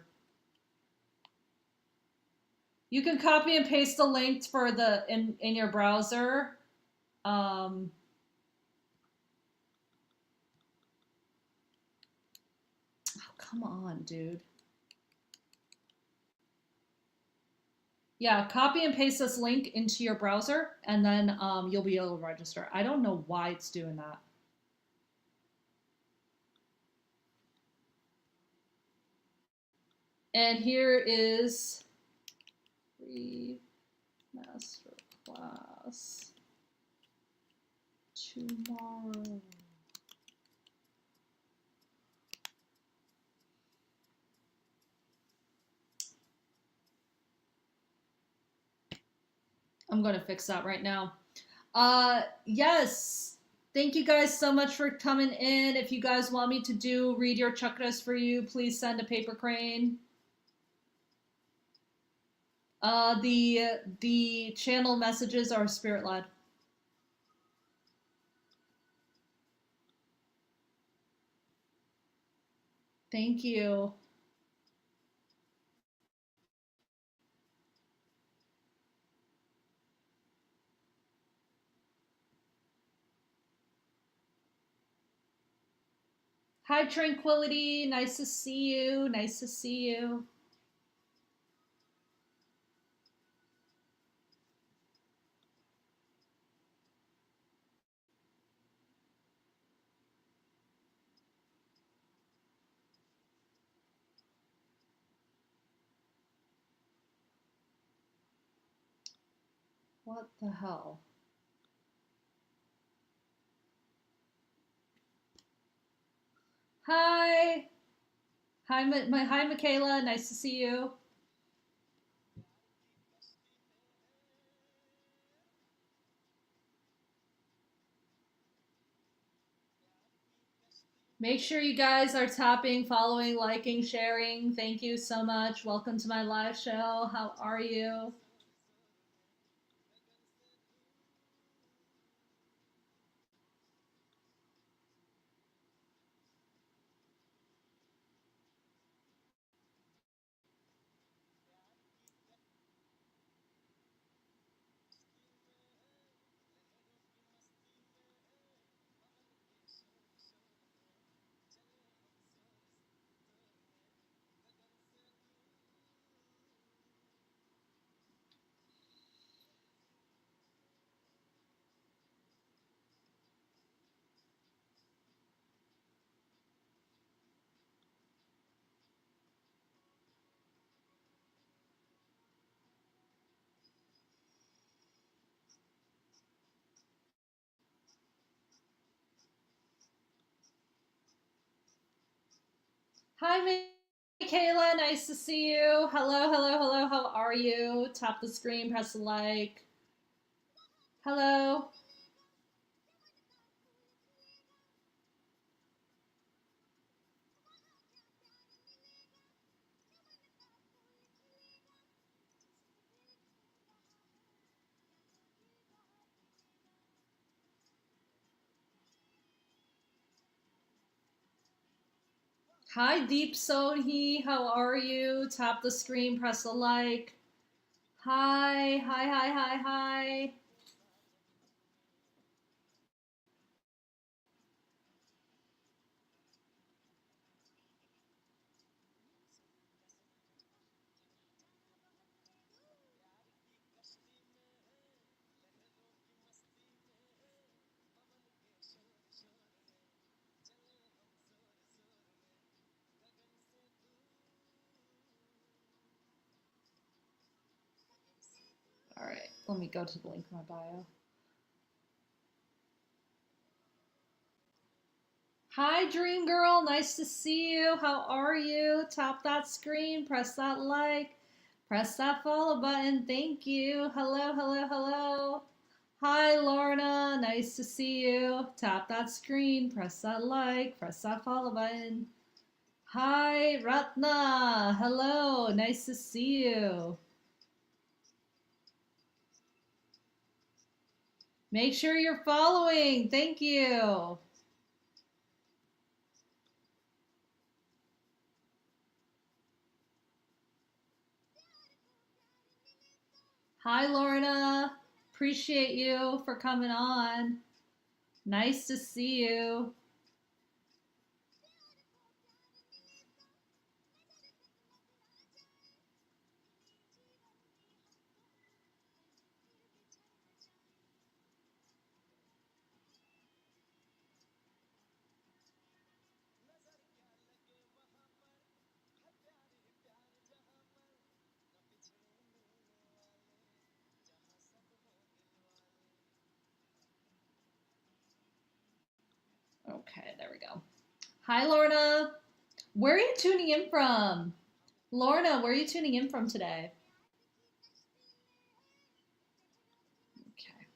You can copy and paste the link for the in your browser. Um, oh, come on, dude. Yeah, copy and paste this link into your browser, and then you'll be able to register. I don't know why it's doing that. And here is free masterclass tomorrow. I'm going to fix that right now. Yes. Thank you guys so much for coming in. If you guys want me to read your chakras for you, please send a paper crane. The channel messages are spirit led. Thank you. Hi, Tranquility. Nice to see you. Nice to see you. What the hell? Hi. Hi, Michaela. Nice to see you. Make sure you guys are tapping, following, liking, sharing. Thank you so much. Welcome to my live show. How are you? Hi, Michaela. Nice to see you. Hello, hello, hello. How are you? Tap the screen, press the like. Hello. Hi, Deep Sodhi. How are you? Tap the screen, press the like. Hi, hi, hi, hi, hi. All right, let me go to the link in my bio. Hi, Dream Girl. Nice to see you. How are you? Tap that screen, press that like, press that follow button. Thank you. Hello, hello, hello. Hi, Lorna. Nice to see you. Tap that screen, press that like, press that follow button. Hi, Ratna. Hello. Nice to see you. Make sure you're following. Thank you. Hi, Lorna. Appreciate you for coming on. Nice to see you. Okay, there we go. Hi, Lorna. Where are you tuning in from? Lorna, where are you tuning in from today? Okay.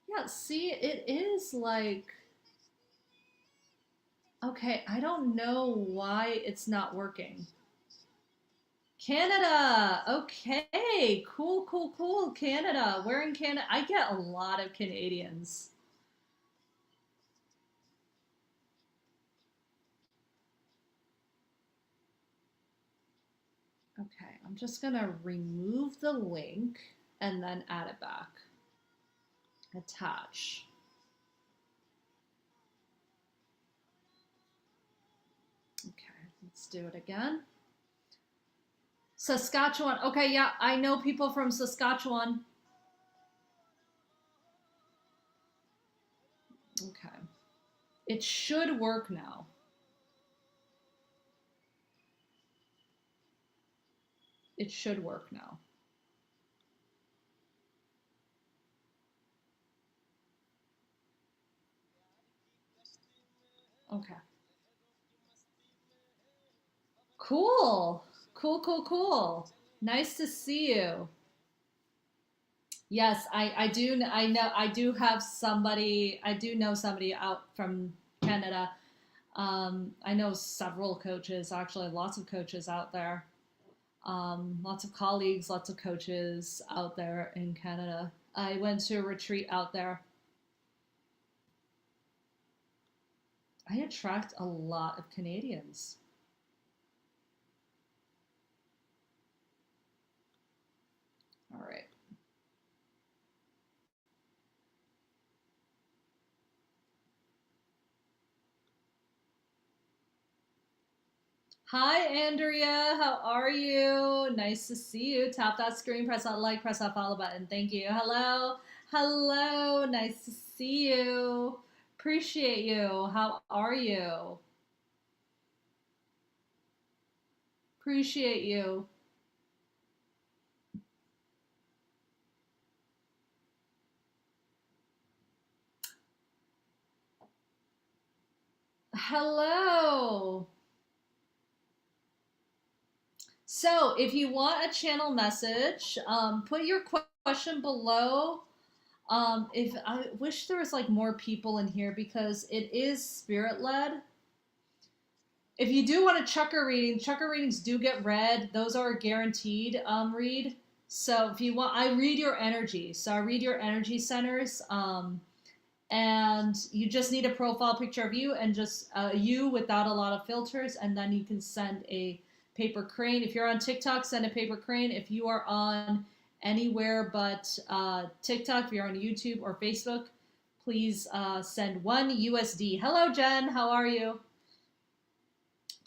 Yeah, see, it is like, okay, I don't know why it's not working. Canada. Okay. Cool, cool, cool. Canada. Where in Canada? I get a lot of Canadians. Okay, I'm just gonna remove the link and then add it back. Attach. Okay, let's do it again. Saskatchewan. Okay, yeah, I know people from Saskatchewan. Okay. It should work now. It should work now. Okay. Cool. Cool, cool, cool. Nice to see you. Yes, I do have somebody, I do know somebody out from Canada. I know several coaches, actually, lots of coaches out there. Lots of colleagues, lots of coaches out there in Canada. I went to a retreat out there. I attract a lot of Canadians. All right. Hi, Andrea. How are you? Nice to see you. Tap that screen, press that like, press that follow button. Thank you. Hello. Hello. Nice to see you. Appreciate you. How are you? Appreciate you. Hello. So, if you want a channel message, put your question below. If I wish there was like more people in here because it is spirit led. If you do want a chakra reading, chakra readings do get read. Those are a guaranteed read. So if you want, I read your energy. So I read your energy centers. And you just need a profile picture of you and just you without a lot of filters, and then you can send a paper crane. If you're on TikTok, send a paper crane. If you are on anywhere but TikTok, if you're on YouTube or Facebook, please send $1. Hello, Jen. How are you?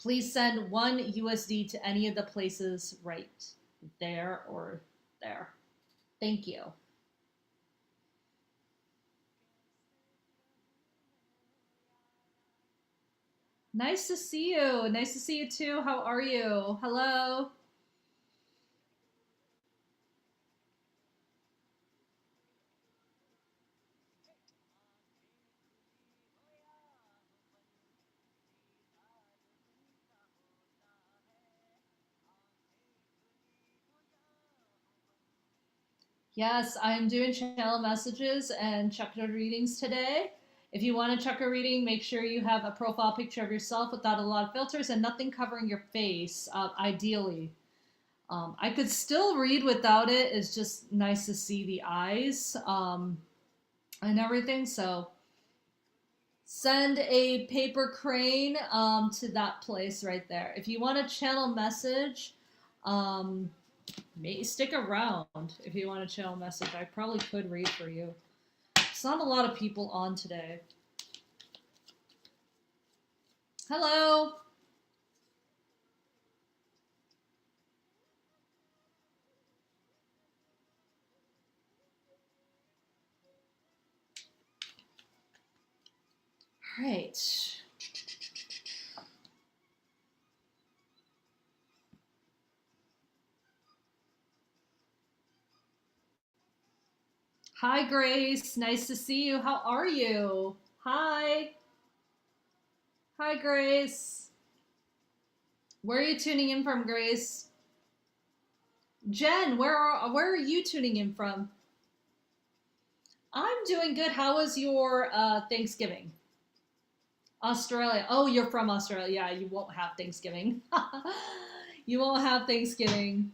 Please send $1 to any of the places right there or there. Thank you. Nice to see you. Nice to see you too. How are you? Hello. Yes, I'm doing channel messages and chakra readings today. If you want a chakra reading, make sure you have a profile picture of yourself without a lot of filters and nothing covering your face, ideally. I could still read without it. It's just nice to see the eyes and everything. So send a paper crane to that place right there. If you want a channel message, um, stick around if you want a channel message. I probably could read for you. It's not a lot of people on today. Hello. All right. Hi, Grace. Nice to see you. How are you? Hi. Hi, Grace. Where are you tuning in from, Grace? Jen, where are you tuning in from? I'm doing good. How was your Thanksgiving? Australia. Oh, you're from Australia. Yeah, you won't have Thanksgiving. You won't have Thanksgiving.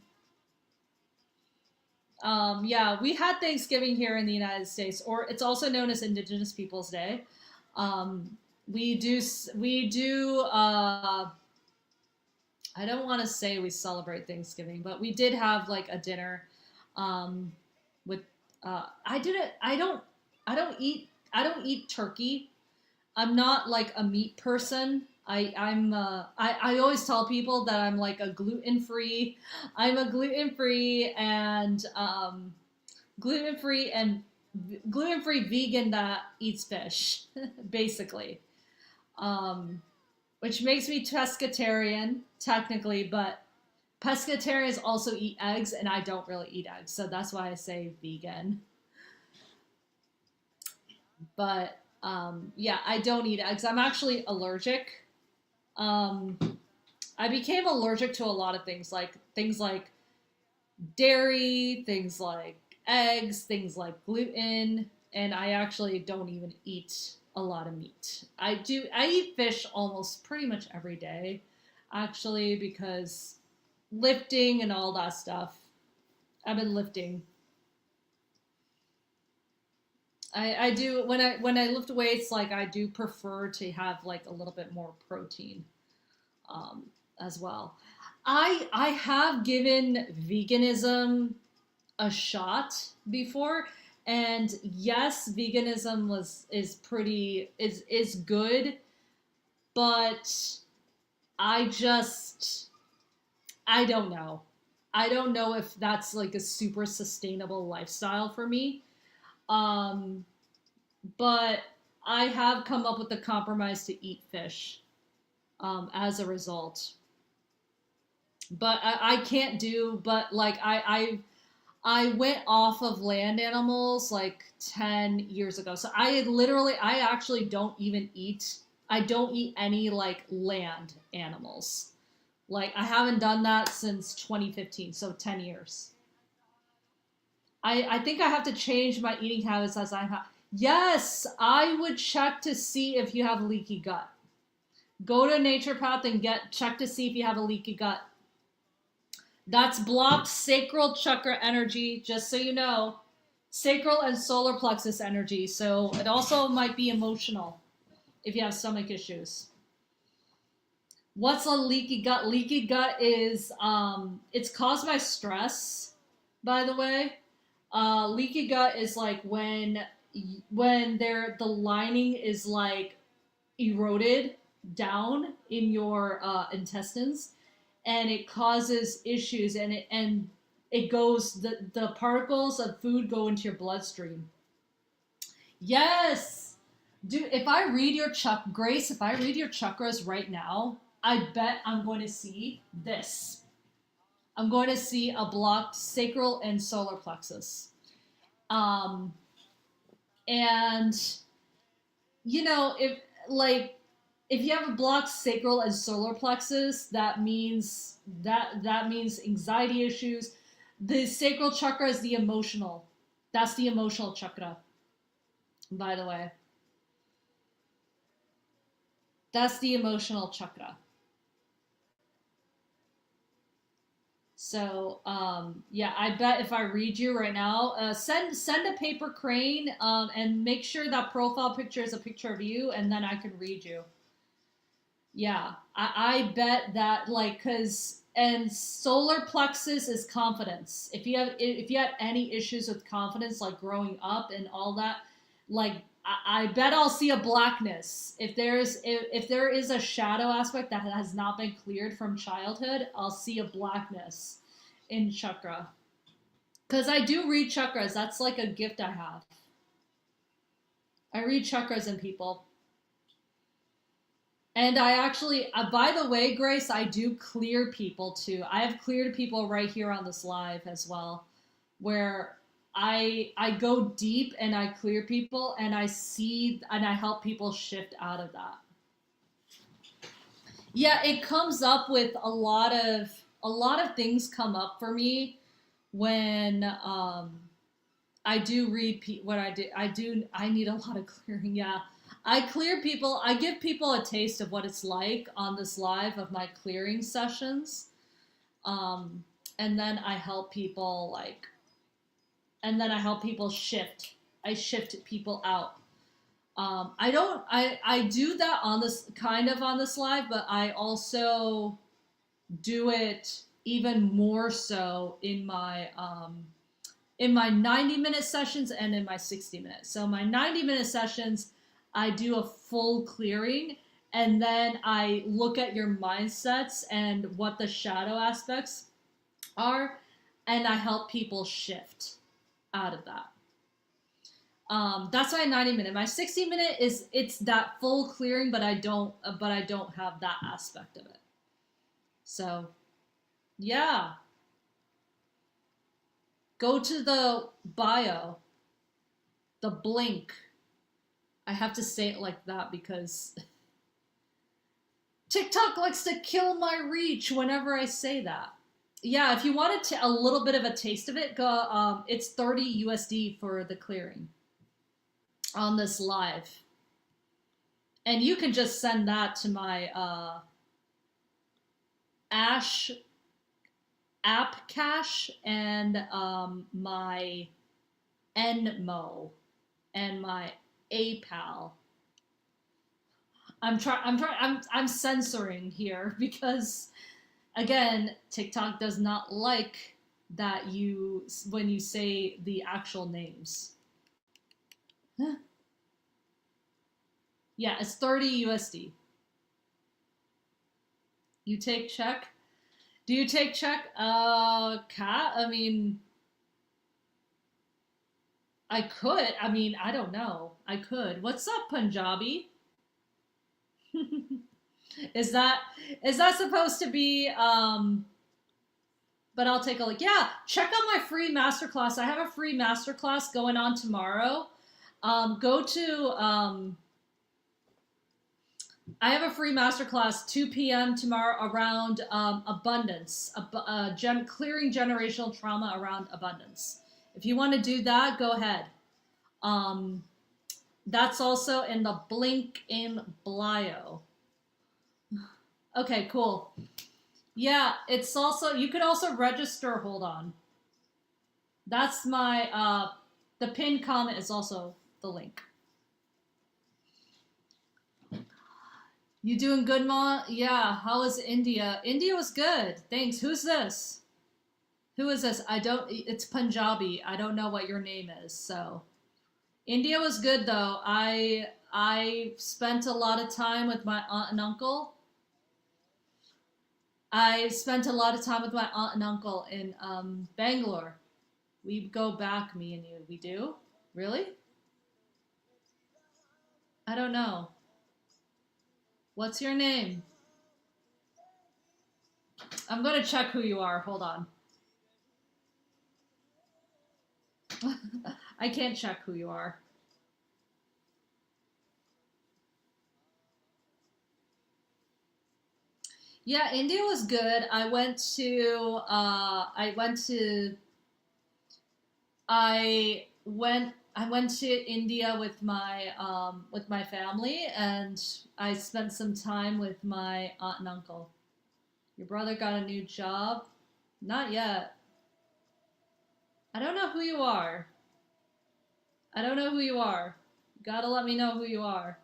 Yeah, we had Thanksgiving here in the United States, or it's also known as Indigenous Peoples Day. Um, we do. I don't want to say we celebrate Thanksgiving, but we did have like a dinner um, with. I didn't. I don't. I don't eat. I don't eat turkey. I'm not like a meat person. I always tell people that I'm like a gluten free. I'm a gluten free and gluten free vegan that eats fish, basically. Um, which makes me pescatarian technically, but pescatarians also eat eggs, and I don't really eat eggs, so that's why I say vegan. But yeah, I don't eat eggs. I'm actually allergic. Um, I became allergic to a lot of things like dairy, things like eggs, things like gluten, and I actually don't even eat a lot of meat. I eat fish almost pretty much every day, actually, because lifting and all that stuff. I've been lifting. I do when I lift weights, like I do prefer to have like a little bit more protein um, as well. I have given veganism a shot before, and yes, veganism was is pretty is good, but I just I don't know. I don't know if that's like a super sustainable lifestyle for me. Um, but I have come up with a compromise to eat fish as a result. But I can't do. But like I went off of land animals like 10 years ago. So I actually don't even eat. I don't eat any like land animals. Like I haven't done that since 2015. So 10 years. I think I have to change my eating habits as I have. Yes, I would check to see if you have leaky gut. Go to a naturopath and get check to see if you have a leaky gut. That's blocked sacral chakra energy, just so you know. Sacral and solar plexus energy. So it also might be emotional if you have stomach issues. What's a leaky gut? Leaky gut is it's caused by stress, by the way. Leaky gut is like when the lining is like eroded down in your intestines, and it causes issues, and it goes the particles of food go into your bloodstream. Yes, dude. If I read your Grace, if I read your chakras right now, I bet I'm going to see this. I'm going to see a blocked sacral and solar plexus. Um, and you know, if you have a blocked sacral and solar plexus, that means anxiety issues. The sacral chakra is the emotional. That's the emotional chakra, by the way. That's the emotional chakra. So yeah, I bet if I read you right now, send a paper crane and make sure that profile picture is a picture of you, and then I can read you. Yeah, I bet that like because and solar plexus is confidence. If you had any issues with confidence, like growing up and all that, like I bet I'll see a blackness. If there is a shadow aspect that has not been cleared from childhood, I'll see a blackness in chakra. Because I do read chakras. That's like a gift I have. I read chakras in people. And I actually, by the way, Grace, I do clear people too. I have cleared people right here on this live as well, where I go deep and I clear people and I see and I help people shift out of that. Yeah, it comes up with a lot of things come up for me when I do read what I do. I need a lot of clearing. Yeah, I clear people. I give people a taste of what it's like on this live of my clearing sessions, um, and then I help people and then I help people shift. I shift people out. I don't. I do that on this kind of on this live, but I also do it even more so in my 90-minute sessions and in my 60 minutes. So my 90-minute sessions, I do a full clearing, and then I look at your mindsets and what the shadow aspects are, and I help people shift out of that. That's my 90-minute. My 60-minute is it's that full clearing, but I don't have that aspect of it. So yeah, go to the bio, the blink. I have to say it like that because TikTok likes to kill my reach whenever I say that. Yeah, if you wanted to a little bit of a taste of it, go. It's 30 USD for the clearing on this live, and you can just send that to my Ash app cache and my Nmo and my APAL. I'm censoring here because again, TikTok does not like that you when you say the actual names. Yeah, it's 30 USD. You take check? Do you take check? Cat? I mean, I could. I mean, I don't know. I could. What's up, Punjabi? is that is that supposed to be but I'll take a look. Yeah, check out my free masterclass. I have a free masterclass going on tomorrow. Go to I have a free masterclass 2 p.m. tomorrow around abundance, clearing generational trauma around abundance. If you want to do that, go ahead. Um, that's also in the link in bio. Okay, cool. Yeah, it's also you could also register. Hold on. That's my the pinned comment is also the link. You doing good, Ma? Yeah, how was India? India was good. Thanks. Who's this? Who is this? I don't it's Punjabi. I don't know what your name is. So, India was good though. I spent a lot of time with my aunt and uncle. I spent a lot of time with my aunt and uncle in Bangalore. We go back, me and you. We do? Really? I don't know. What's your name? I'm going to check who you are. Hold on. I can't check who you are. Yeah, India was good. I went to India with my family, and I spent some time with my aunt and uncle. Your brother got a new job? Not yet. I don't know who you are. I don't know who you are. You gotta let me know who you are.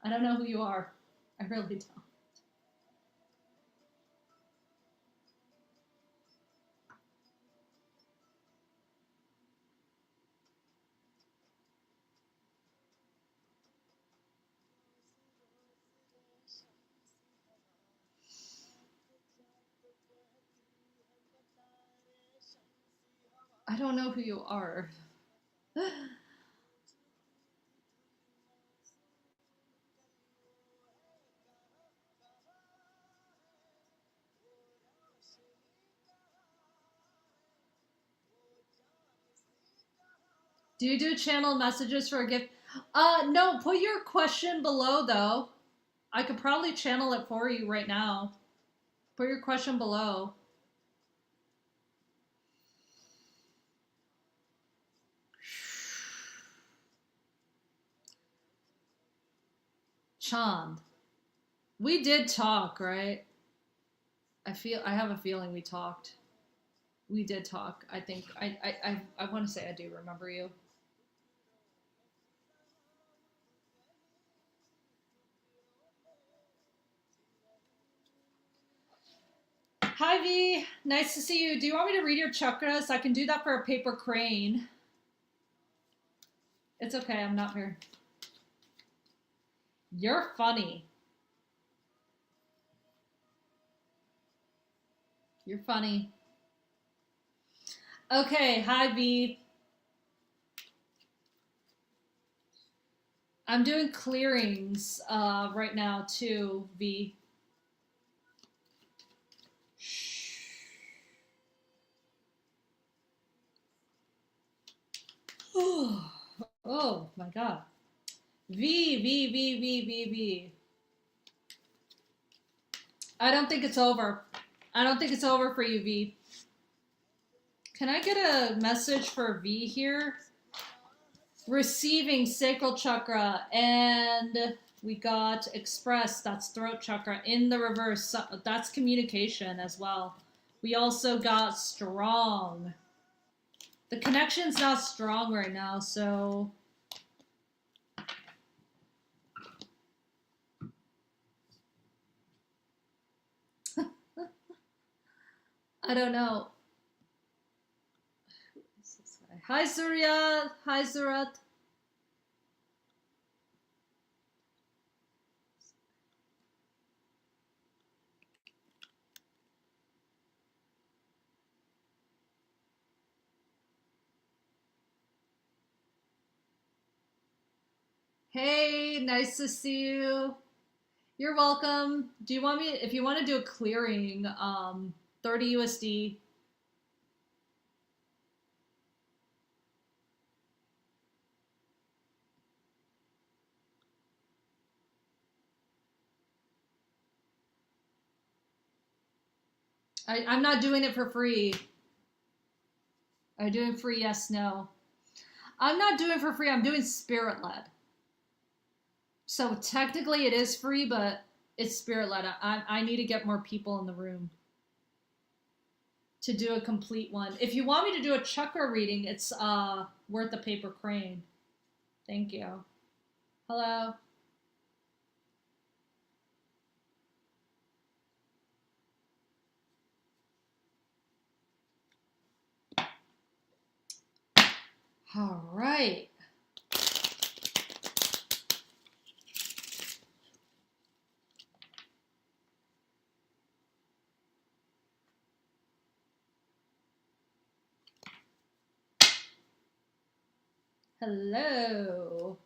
I don't know who you are. I really don't. I don't know who you are. Do you do channel messages for a gift? No, put your question below though. I could probably channel it for you right now. Put your question below. Chand. We did talk, right? I have a feeling we talked. We did talk. I think I want to say I do remember you. Hi V, nice to see you. Do you want me to read your chakras? I can do that for a paper crane. It's okay, I'm not here. You're funny. You're funny. Okay, hi V. I'm doing clearings right now too, V. Oh my god. V. I don't think it's over. I don't think it's over for you, V. Can I get a message for V here? Receiving sacral chakra, and we got express, that's throat chakra. In the reverse, that's communication as well. We also got strong. The connection's not strong right now, so I don't know. Hi Surya. Hi Surat. Hey, nice to see you. You're welcome. Do you want me, if you want to do a clearing, 30 USD. I'm not doing it for free. I'm doing free, yes, no. I'm not doing it for free. I'm doing spirit led. So technically it is free, but it's spirit led. I need to get more people in the room to do a complete one. If you want me to do a chakra reading, it's worth a paper crane. Thank you. Hello. All right. Hello.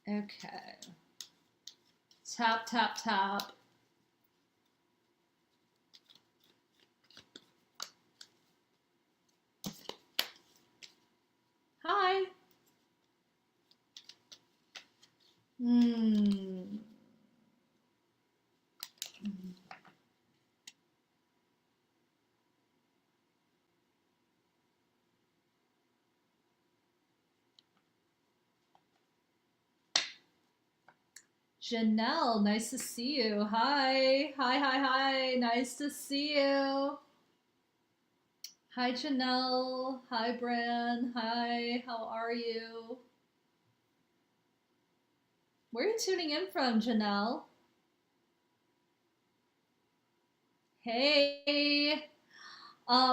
Okay. Tap, tap, tap. Hi. Hmm. Janelle, nice to see you. Hi. Hi, hi, hi. Nice to see you. Hi, Janelle. Hi, Bran. Hi, how are you? Where are you tuning in from, Janelle? Hey.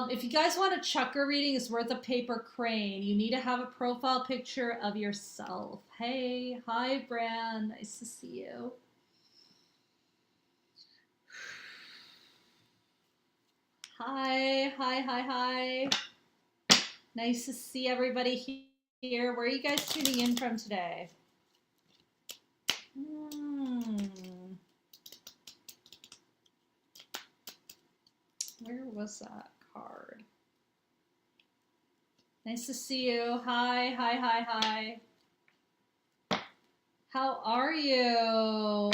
If you guys want a chakra reading, it's worth a paper crane. You need to have a profile picture of yourself. Hey. Hi, Bran. Nice to see you. Hi. Hi, hi, hi. Nice to see everybody here. Where are you guys tuning in from today? Where was that card? Nice to see you. Hi, hi, hi, hi. How are you?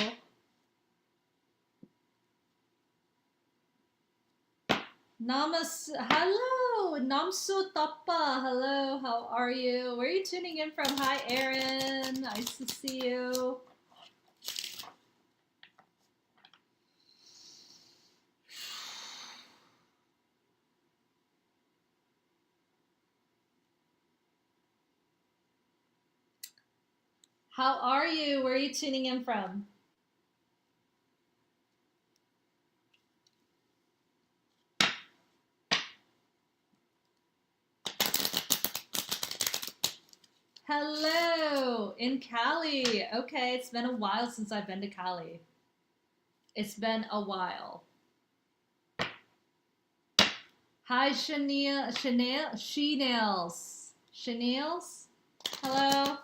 Hello. Namsu Tappa. Hello, how are you? Where are you tuning in from? Hi, Erin. Nice to see you. How are you? Where are you tuning in from? Hello, in Cali. Okay, it's been a while since I've been to Cali. It's been a while. Hi, Chanel's. Hello.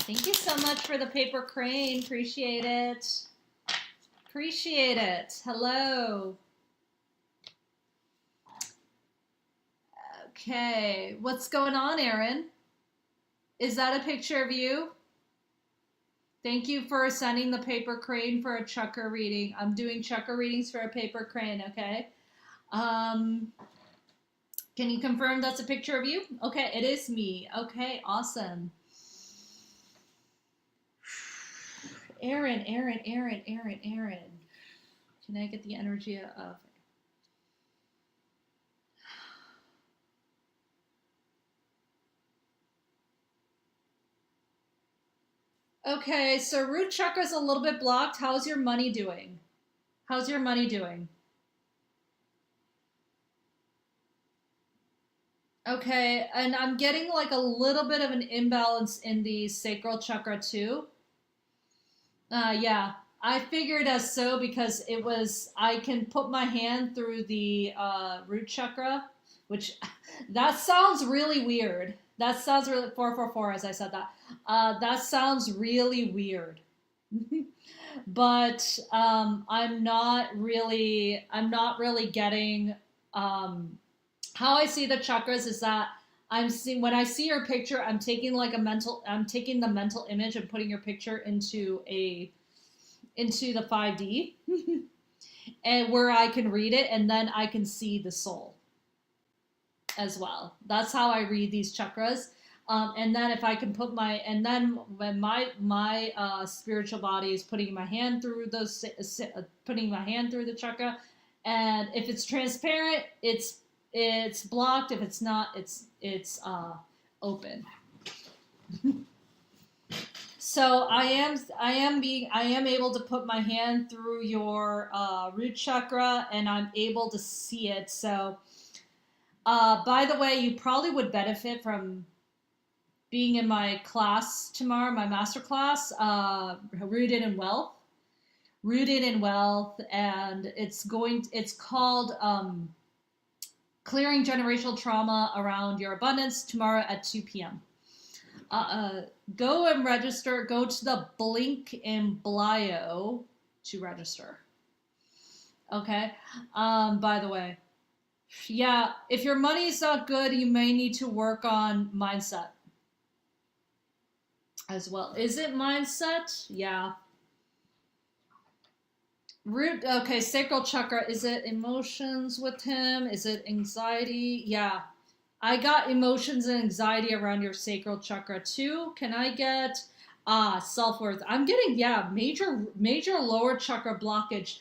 Thank you so much for the paper crane. Appreciate it. Appreciate it. Hello. Okay. What's going on, Aaron? Is that a picture of you? Thank you for sending the paper crane for a chakra reading. I'm doing chakra readings for a paper crane, okay? Can you confirm that's a picture of you? Okay, it is me. Okay, awesome. Aaron. Can I get the energy of... Okay, so root chakra is a little bit blocked. How's your money doing? How's your money doing? Okay, and I'm getting like a little bit of an imbalance in the sacral chakra too. Yeah, I figured as so because it was, I can put my hand through the root chakra, which that sounds really weird. That sounds really, 444 as I said that. That sounds really weird. But I'm not really getting, how I see the chakras is that I'm seeing, when I see your picture, I'm taking the mental image and putting your picture into the 5D and where I can read it and then I can see the soul as well. That's how I read these chakras. And then if I can put and then when my spiritual body is putting my hand through putting my hand through the chakra, and if it's transparent, it's blocked. If it's not, it's open. So I am able to put my hand through your root chakra, and I'm able to see it. So, by the way, you probably would benefit from being in my class tomorrow, my master class, Rooted in Wealth. Rooted in Wealth, and it's called Clearing Generational Trauma Around Your Abundance tomorrow at 2 p.m. Go and register. Go to the link in bio to register. Okay. By the way, yeah, if your money's not good, you may need to work on mindset as well. Is it mindset? Yeah. Root, okay, sacral chakra. Is it emotions with him? Is it anxiety? Yeah. I got emotions and anxiety around your sacral chakra too. Can I get self-worth? I'm getting, yeah, major lower chakra blockage.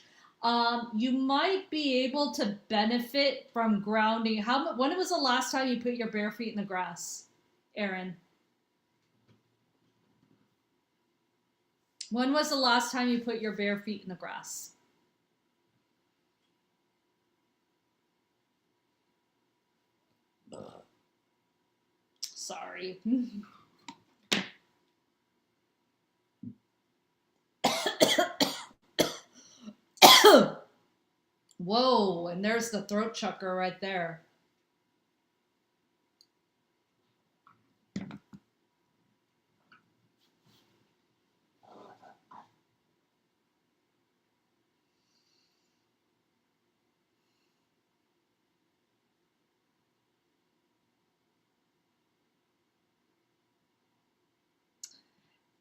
You might be able to benefit from grounding. When was the last time you put your bare feet in the grass, Aaron? When was the last time you put your bare feet in the grass? Sorry. Whoa, and there's the throat chakra right there.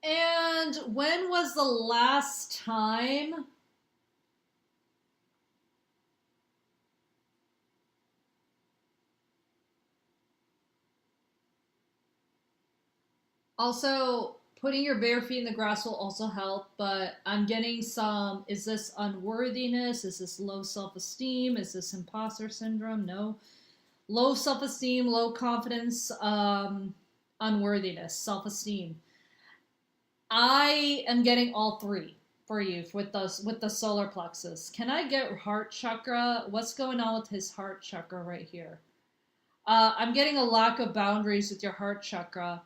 And when was the last time also putting your bare feet in the grass will also help, but I'm getting some, is this unworthiness? Is this low self-esteem? Is this imposter syndrome? No. Low self-esteem, low confidence, unworthiness, self-esteem. I am getting all three for you with the solar plexus. Can I get heart chakra? What's going on with his heart chakra right here? I'm getting a lack of boundaries with your heart chakra.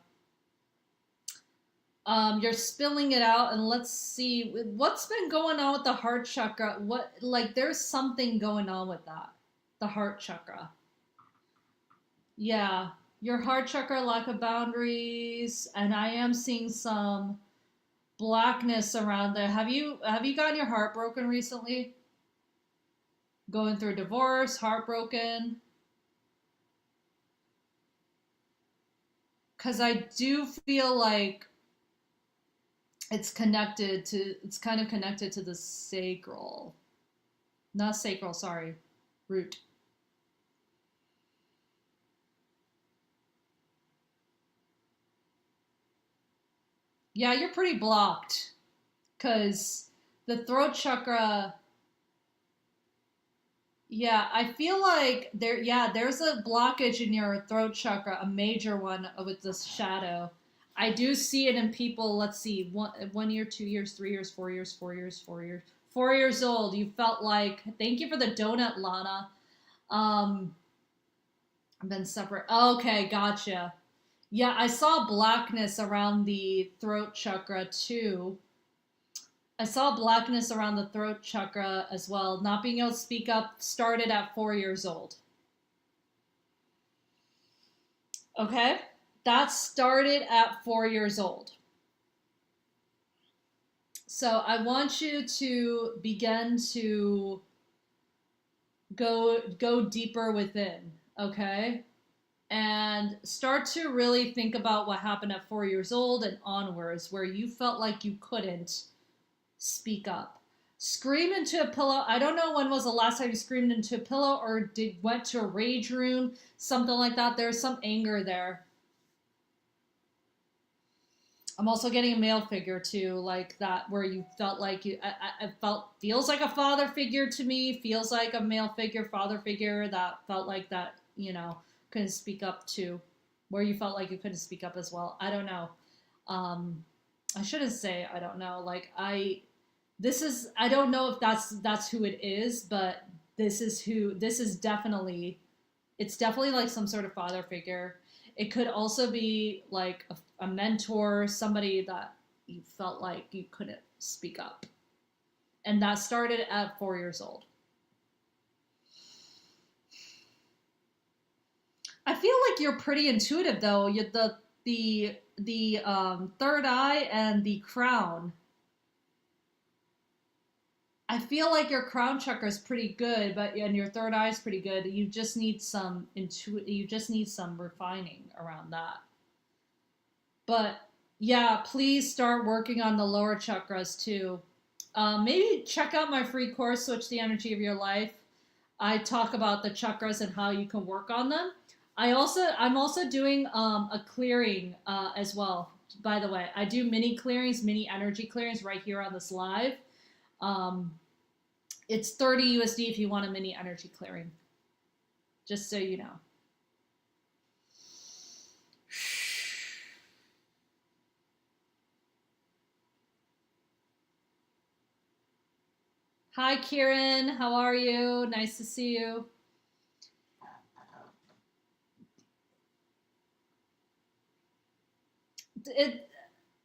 You're spilling it out, and let's see what's been going on with the heart chakra. There's something going on with that, the heart chakra. Yeah. Your heart chakra, lack of boundaries, and I am seeing some blackness around there. Have you gotten your heart broken recently? Going through a divorce, heartbroken? Because I do feel like it's kind of connected to the sacral, not sacral, sorry, root. Yeah, you're pretty blocked because the throat chakra. Yeah, I feel like there's a blockage in your throat chakra, a major one with this shadow. I do see it in people, let's see, 1 year, 2 years, 3 years, 4 years, 4 years, 4 years, 4 years old. You felt like, thank you for the donut, Lana. Um, been separate. Okay, gotcha. Yeah, I saw blackness around the throat chakra too. I saw blackness around the throat chakra as well. Not being able to speak up started at 4 years old. Okay? That started at 4 years old. So I want you to begin to go deeper within, okay? And start to really think about what happened at 4 years old and onwards, where you felt like you couldn't speak up. Scream into a pillow. I don't know when was the last time you screamed into a pillow or went to a rage room, something like that. There's some anger there. I'm also getting a male figure too, like that, where you felt like I felt feels like a father figure to me, feels like a male figure, father figure that felt like that, couldn't speak up to, where you felt like you couldn't speak up as well. I don't know. Um, I shouldn't say I don't know. Like I don't know if that's who it is, but this is definitely, it's definitely like some sort of father figure. It could also be like a mentor, somebody that you felt like you couldn't speak up. And that started at 4 years old. I feel like you're pretty intuitive though. The third eye and the crown. I feel like your crown chakra is pretty good, but and your third eye is pretty good. You just need some You just need some refining around that. But yeah, please start working on the lower chakras too. Maybe check out my free course, Switch the Energy of Your Life. I talk about the chakras and how you can work on them. I'm also doing a clearing as well. By the way, I do mini clearings, mini energy clearings right here on this live. Um, it's 30 USD if you want a mini energy clearing. Just so you know. Hi, Kieran. How are you? Nice to see you. It,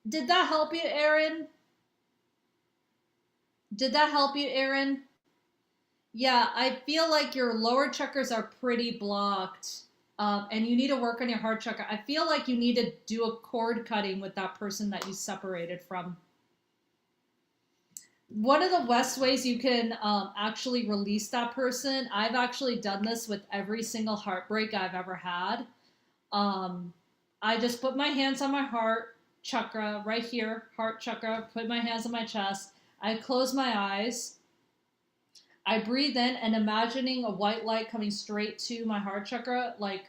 did that help you, Aaron? Did that help you, Aaron? Yeah, I feel like your lower chakras are pretty blocked. And you need to work on your heart chakra. I feel like you need to do a cord cutting with that person that you separated from. One of the best ways you can actually release that person, I've actually done this with every single heartbreak I've ever had. Um, I just put my hands on my heart chakra right here, heart chakra, put my hands on my chest. I close my eyes. I breathe in and imagining a white light coming straight to my heart chakra, like,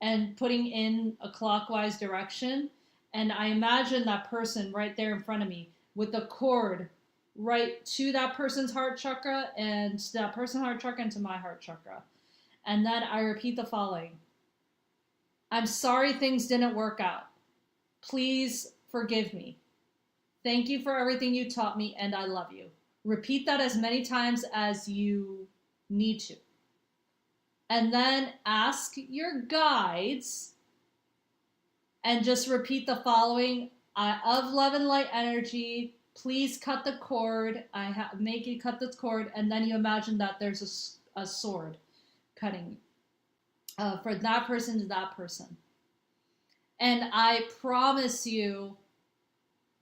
and putting in a clockwise direction. And I imagine that person right there in front of me with the cord right to that person's heart chakra and that person's heart chakra into my heart chakra. And then I repeat the following: I'm sorry things didn't work out. Please forgive me. Thank you for everything you taught me, and I love you. Repeat that as many times as you need to. And then ask your guides and just repeat the following: of love and light energy, please cut the cord. Make you cut the cord, and then you imagine that there's a sword cutting for that person to that person. And I promise you,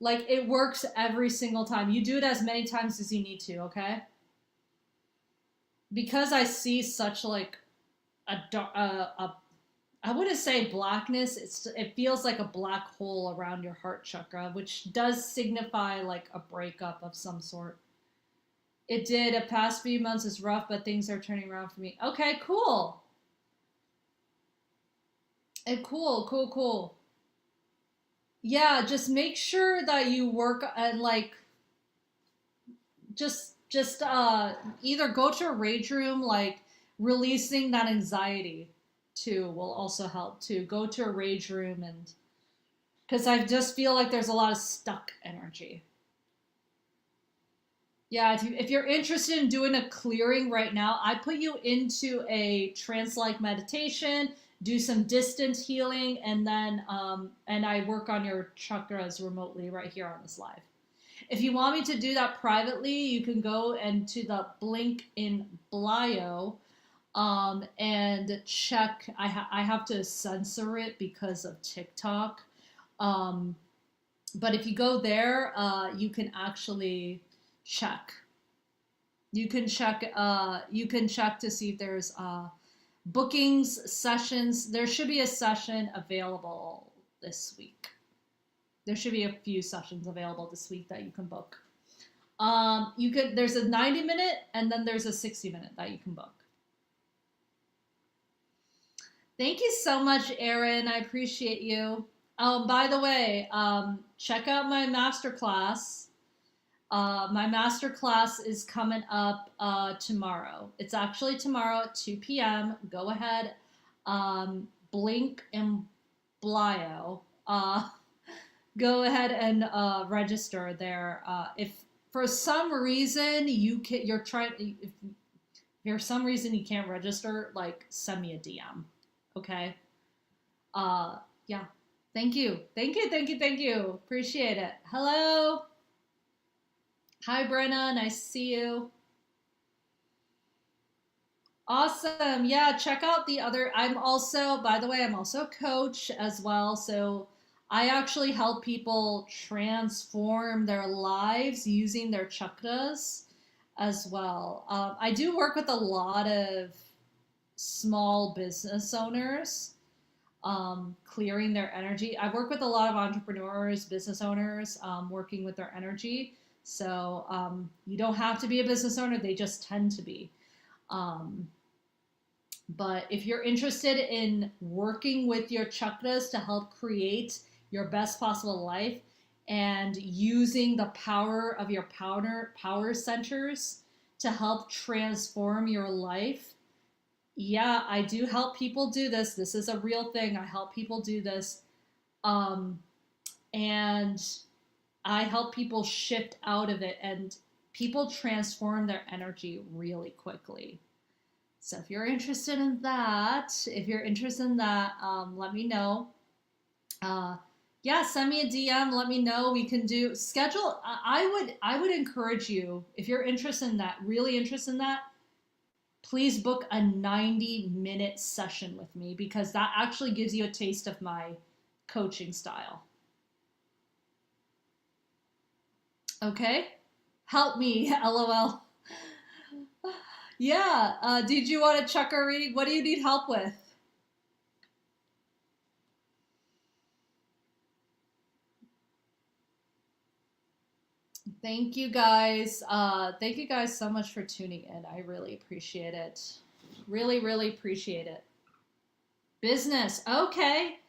like, it works every single time. You do it as many times as you need to, okay? Because I see such like a I wouldn't say blackness. It feels like a black hole around your heart chakra, which does signify like a breakup of some sort. It did. A past few months is rough, but things are turning around for me. Okay, cool. Cool, cool, cool. Yeah, just make sure that you work and like just either go to a rage room, like releasing that anxiety too will also help to go to a rage room, and because I just feel like there's a lot of stuck energy. Yeah, if you're interested in doing a clearing right now, I put you into a trance-like meditation, do some distance healing, and then and I work on your chakras remotely right here on this live. If you want me to do that privately, you can go and to the link in bio and check. I have to censor it because of TikTok. Um, but if you go there, you can actually check. You can check. You can check to see if there's bookings, sessions. There should be a session available this week. There should be a few sessions available this week that you can book. You could. There's a 90-minute and then there's a 60-minute that you can book. Thank you so much, Erin. I appreciate you. By the way, check out my masterclass. My masterclass is coming up tomorrow. It's actually tomorrow at 2 p.m. Go ahead, blink and bio. Go ahead and register there. If for some reason you're trying, if for some reason you can't register, like send me a DM. Okay. Yeah. Thank you. Thank you. Thank you. Thank you. Appreciate it. Hello. Hi, Brenna. Nice to see you. Awesome. Yeah, check out the other. I'm also, by the way, I'm also a coach as well. So I actually help people transform their lives using their chakras as well. I do work with a lot of small business owners, clearing their energy. I work with a lot of entrepreneurs, business owners, working with their energy. So you don't have to be a business owner, they just tend to be. Um, but if you're interested in working with your chakras to help create your best possible life and using the power of your power centers to help transform your life, yeah, I do help people do this. This is a real thing. I help people do this. Um, and I help people shift out of it, and people transform their energy really quickly. So if you're interested in that, let me know. Uh, yeah, send me a DM. Let me know. We can do schedule. I would encourage you, if you're interested in that, really interested in that, please book a 90-minute session with me, because that actually gives you a taste of my coaching style. Okay? Help me, lol. Yeah, did you want a chakra reading? What do you need help with? Thank you guys. Thank you guys so much for tuning in. I really appreciate it. Really, really appreciate it. Business. Okay.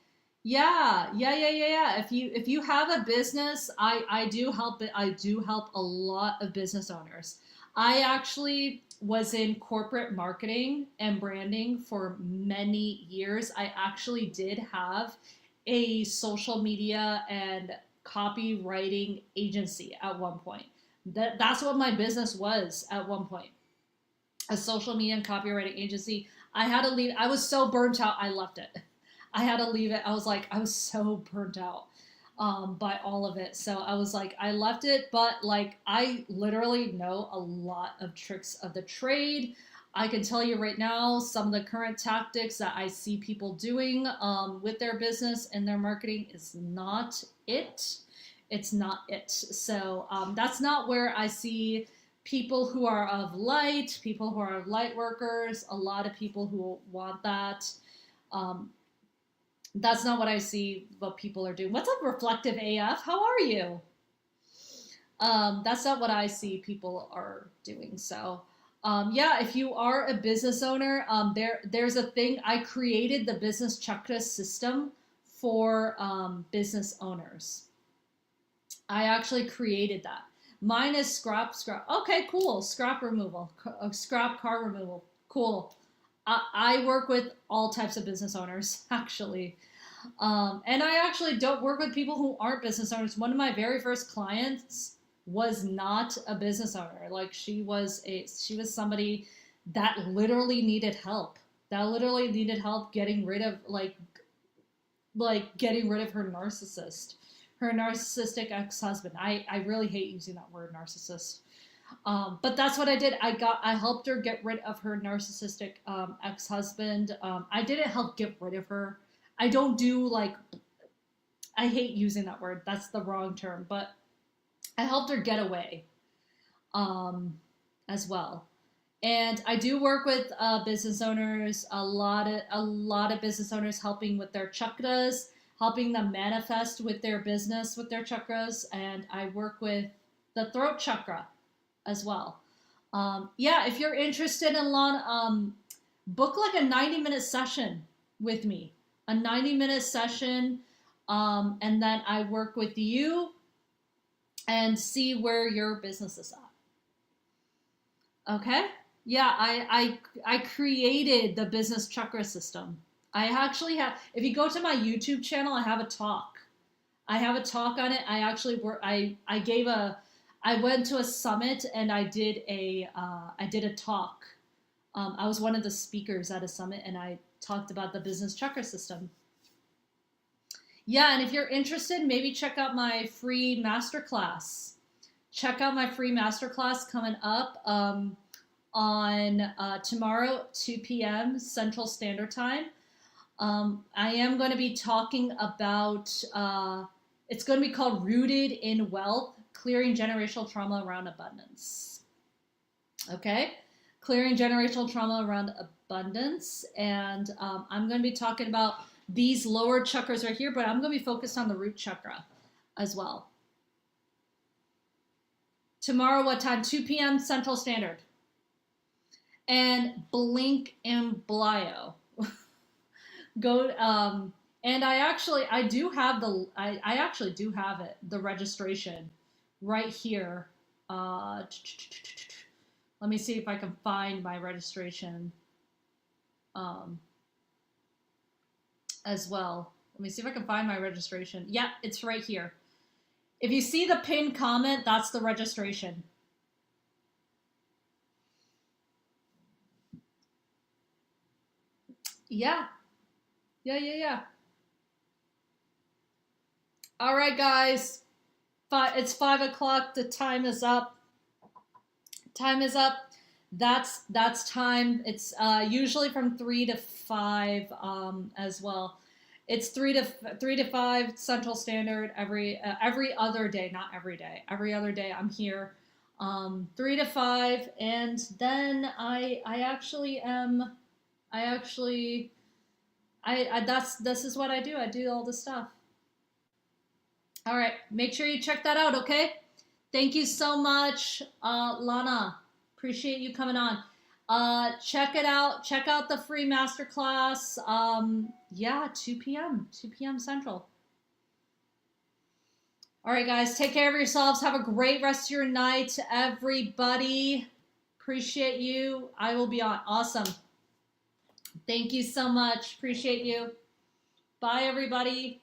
Yeah. If you have a business, I do help it. I do help a lot of business owners. I actually was in corporate marketing and branding for many years. I actually did have a social media and copywriting agency at one point. That's what my business was at one point. A social media and copywriting agency. I had to leave. I was so burnt out, I left it. I had to leave it. I was so burnt out by all of it. So I was like, I left it, but like, I literally know a lot of tricks of the trade. I can tell you right now, some of the current tactics that I see people doing with their business and their marketing is not it. It's not it. So that's not where I see people who are of light, people who are light workers, a lot of people who want that. Um, that's not what I see what people are doing. What's up, Reflective AF? How are you? That's not what I see people are doing. So, yeah, if you are a business owner, there's a thing. I created the business chakra system for business owners. I actually created that. Mine is scrap. Okay, cool. Scrap removal, scrap car removal. Cool. I work with all types of business owners, actually. And I actually don't work with people who aren't business owners. One of my very first clients was not a business owner. Like she was somebody that literally needed help. That literally needed help getting rid of getting rid of her narcissistic ex-husband. I really hate using that word narcissist. But that's what I did. I helped her get rid of her narcissistic ex-husband. I didn't help get rid of her. I don't do like, I hate using that word. That's the wrong term. But I helped her get away as well. And I do work with business owners. A lot of business owners helping with their chakras, helping them manifest with their business with their chakras. And I work with the throat chakra as well. Yeah, if you're interested in book like a 90-minute session with me, a 90-minute session, and then I work with you and see where your business is at. Okay? Yeah, I created the business chakra system. I actually have. If you go to my YouTube channel, I have a talk. I have a talk on it. I actually work. I gave a. I went to a summit and I did a talk. I was one of the speakers at a summit and I talked about the business chakra system. Yeah, and if you're interested, maybe check out my free masterclass. Check out my free masterclass coming up on tomorrow, 2 p.m. Central Standard Time. I am going to be talking about, it's going to be called Rooted in Wealth, Clearing Generational Trauma Around Abundance. Okay? Clearing generational trauma around abundance. And I'm going to be talking about these lower chakras right here, but I'm going to be focused on the root chakra as well. Tomorrow, what time? 2 p.m. Central Standard. And link in bio. Go, and I actually do have the registration right here. Let me see if I can find my registration as well. Let me see if I can find my registration. Yeah, it's right here. If you see the pinned comment, that's the registration. Yeah. Yeah. All right, guys. It's 5 o'clock. The time is up. Time is up. That's time. It's usually from 3 to 5 as well. It's 3 to 5 Central Standard every other day, not every day. Every other day I'm here. 3 to 5, and then I actually am. This is what I do. I do all this stuff. All right, make sure you check that out, okay? Thank you so much, Lana. Appreciate you coming on. Check it out. Check out the free masterclass. Yeah, 2 p.m. 2 p.m. Central. All right, guys, take care of yourselves. Have a great rest of your night, everybody. Appreciate you. I will be on. Awesome. Thank you so much. Appreciate you. Bye, everybody.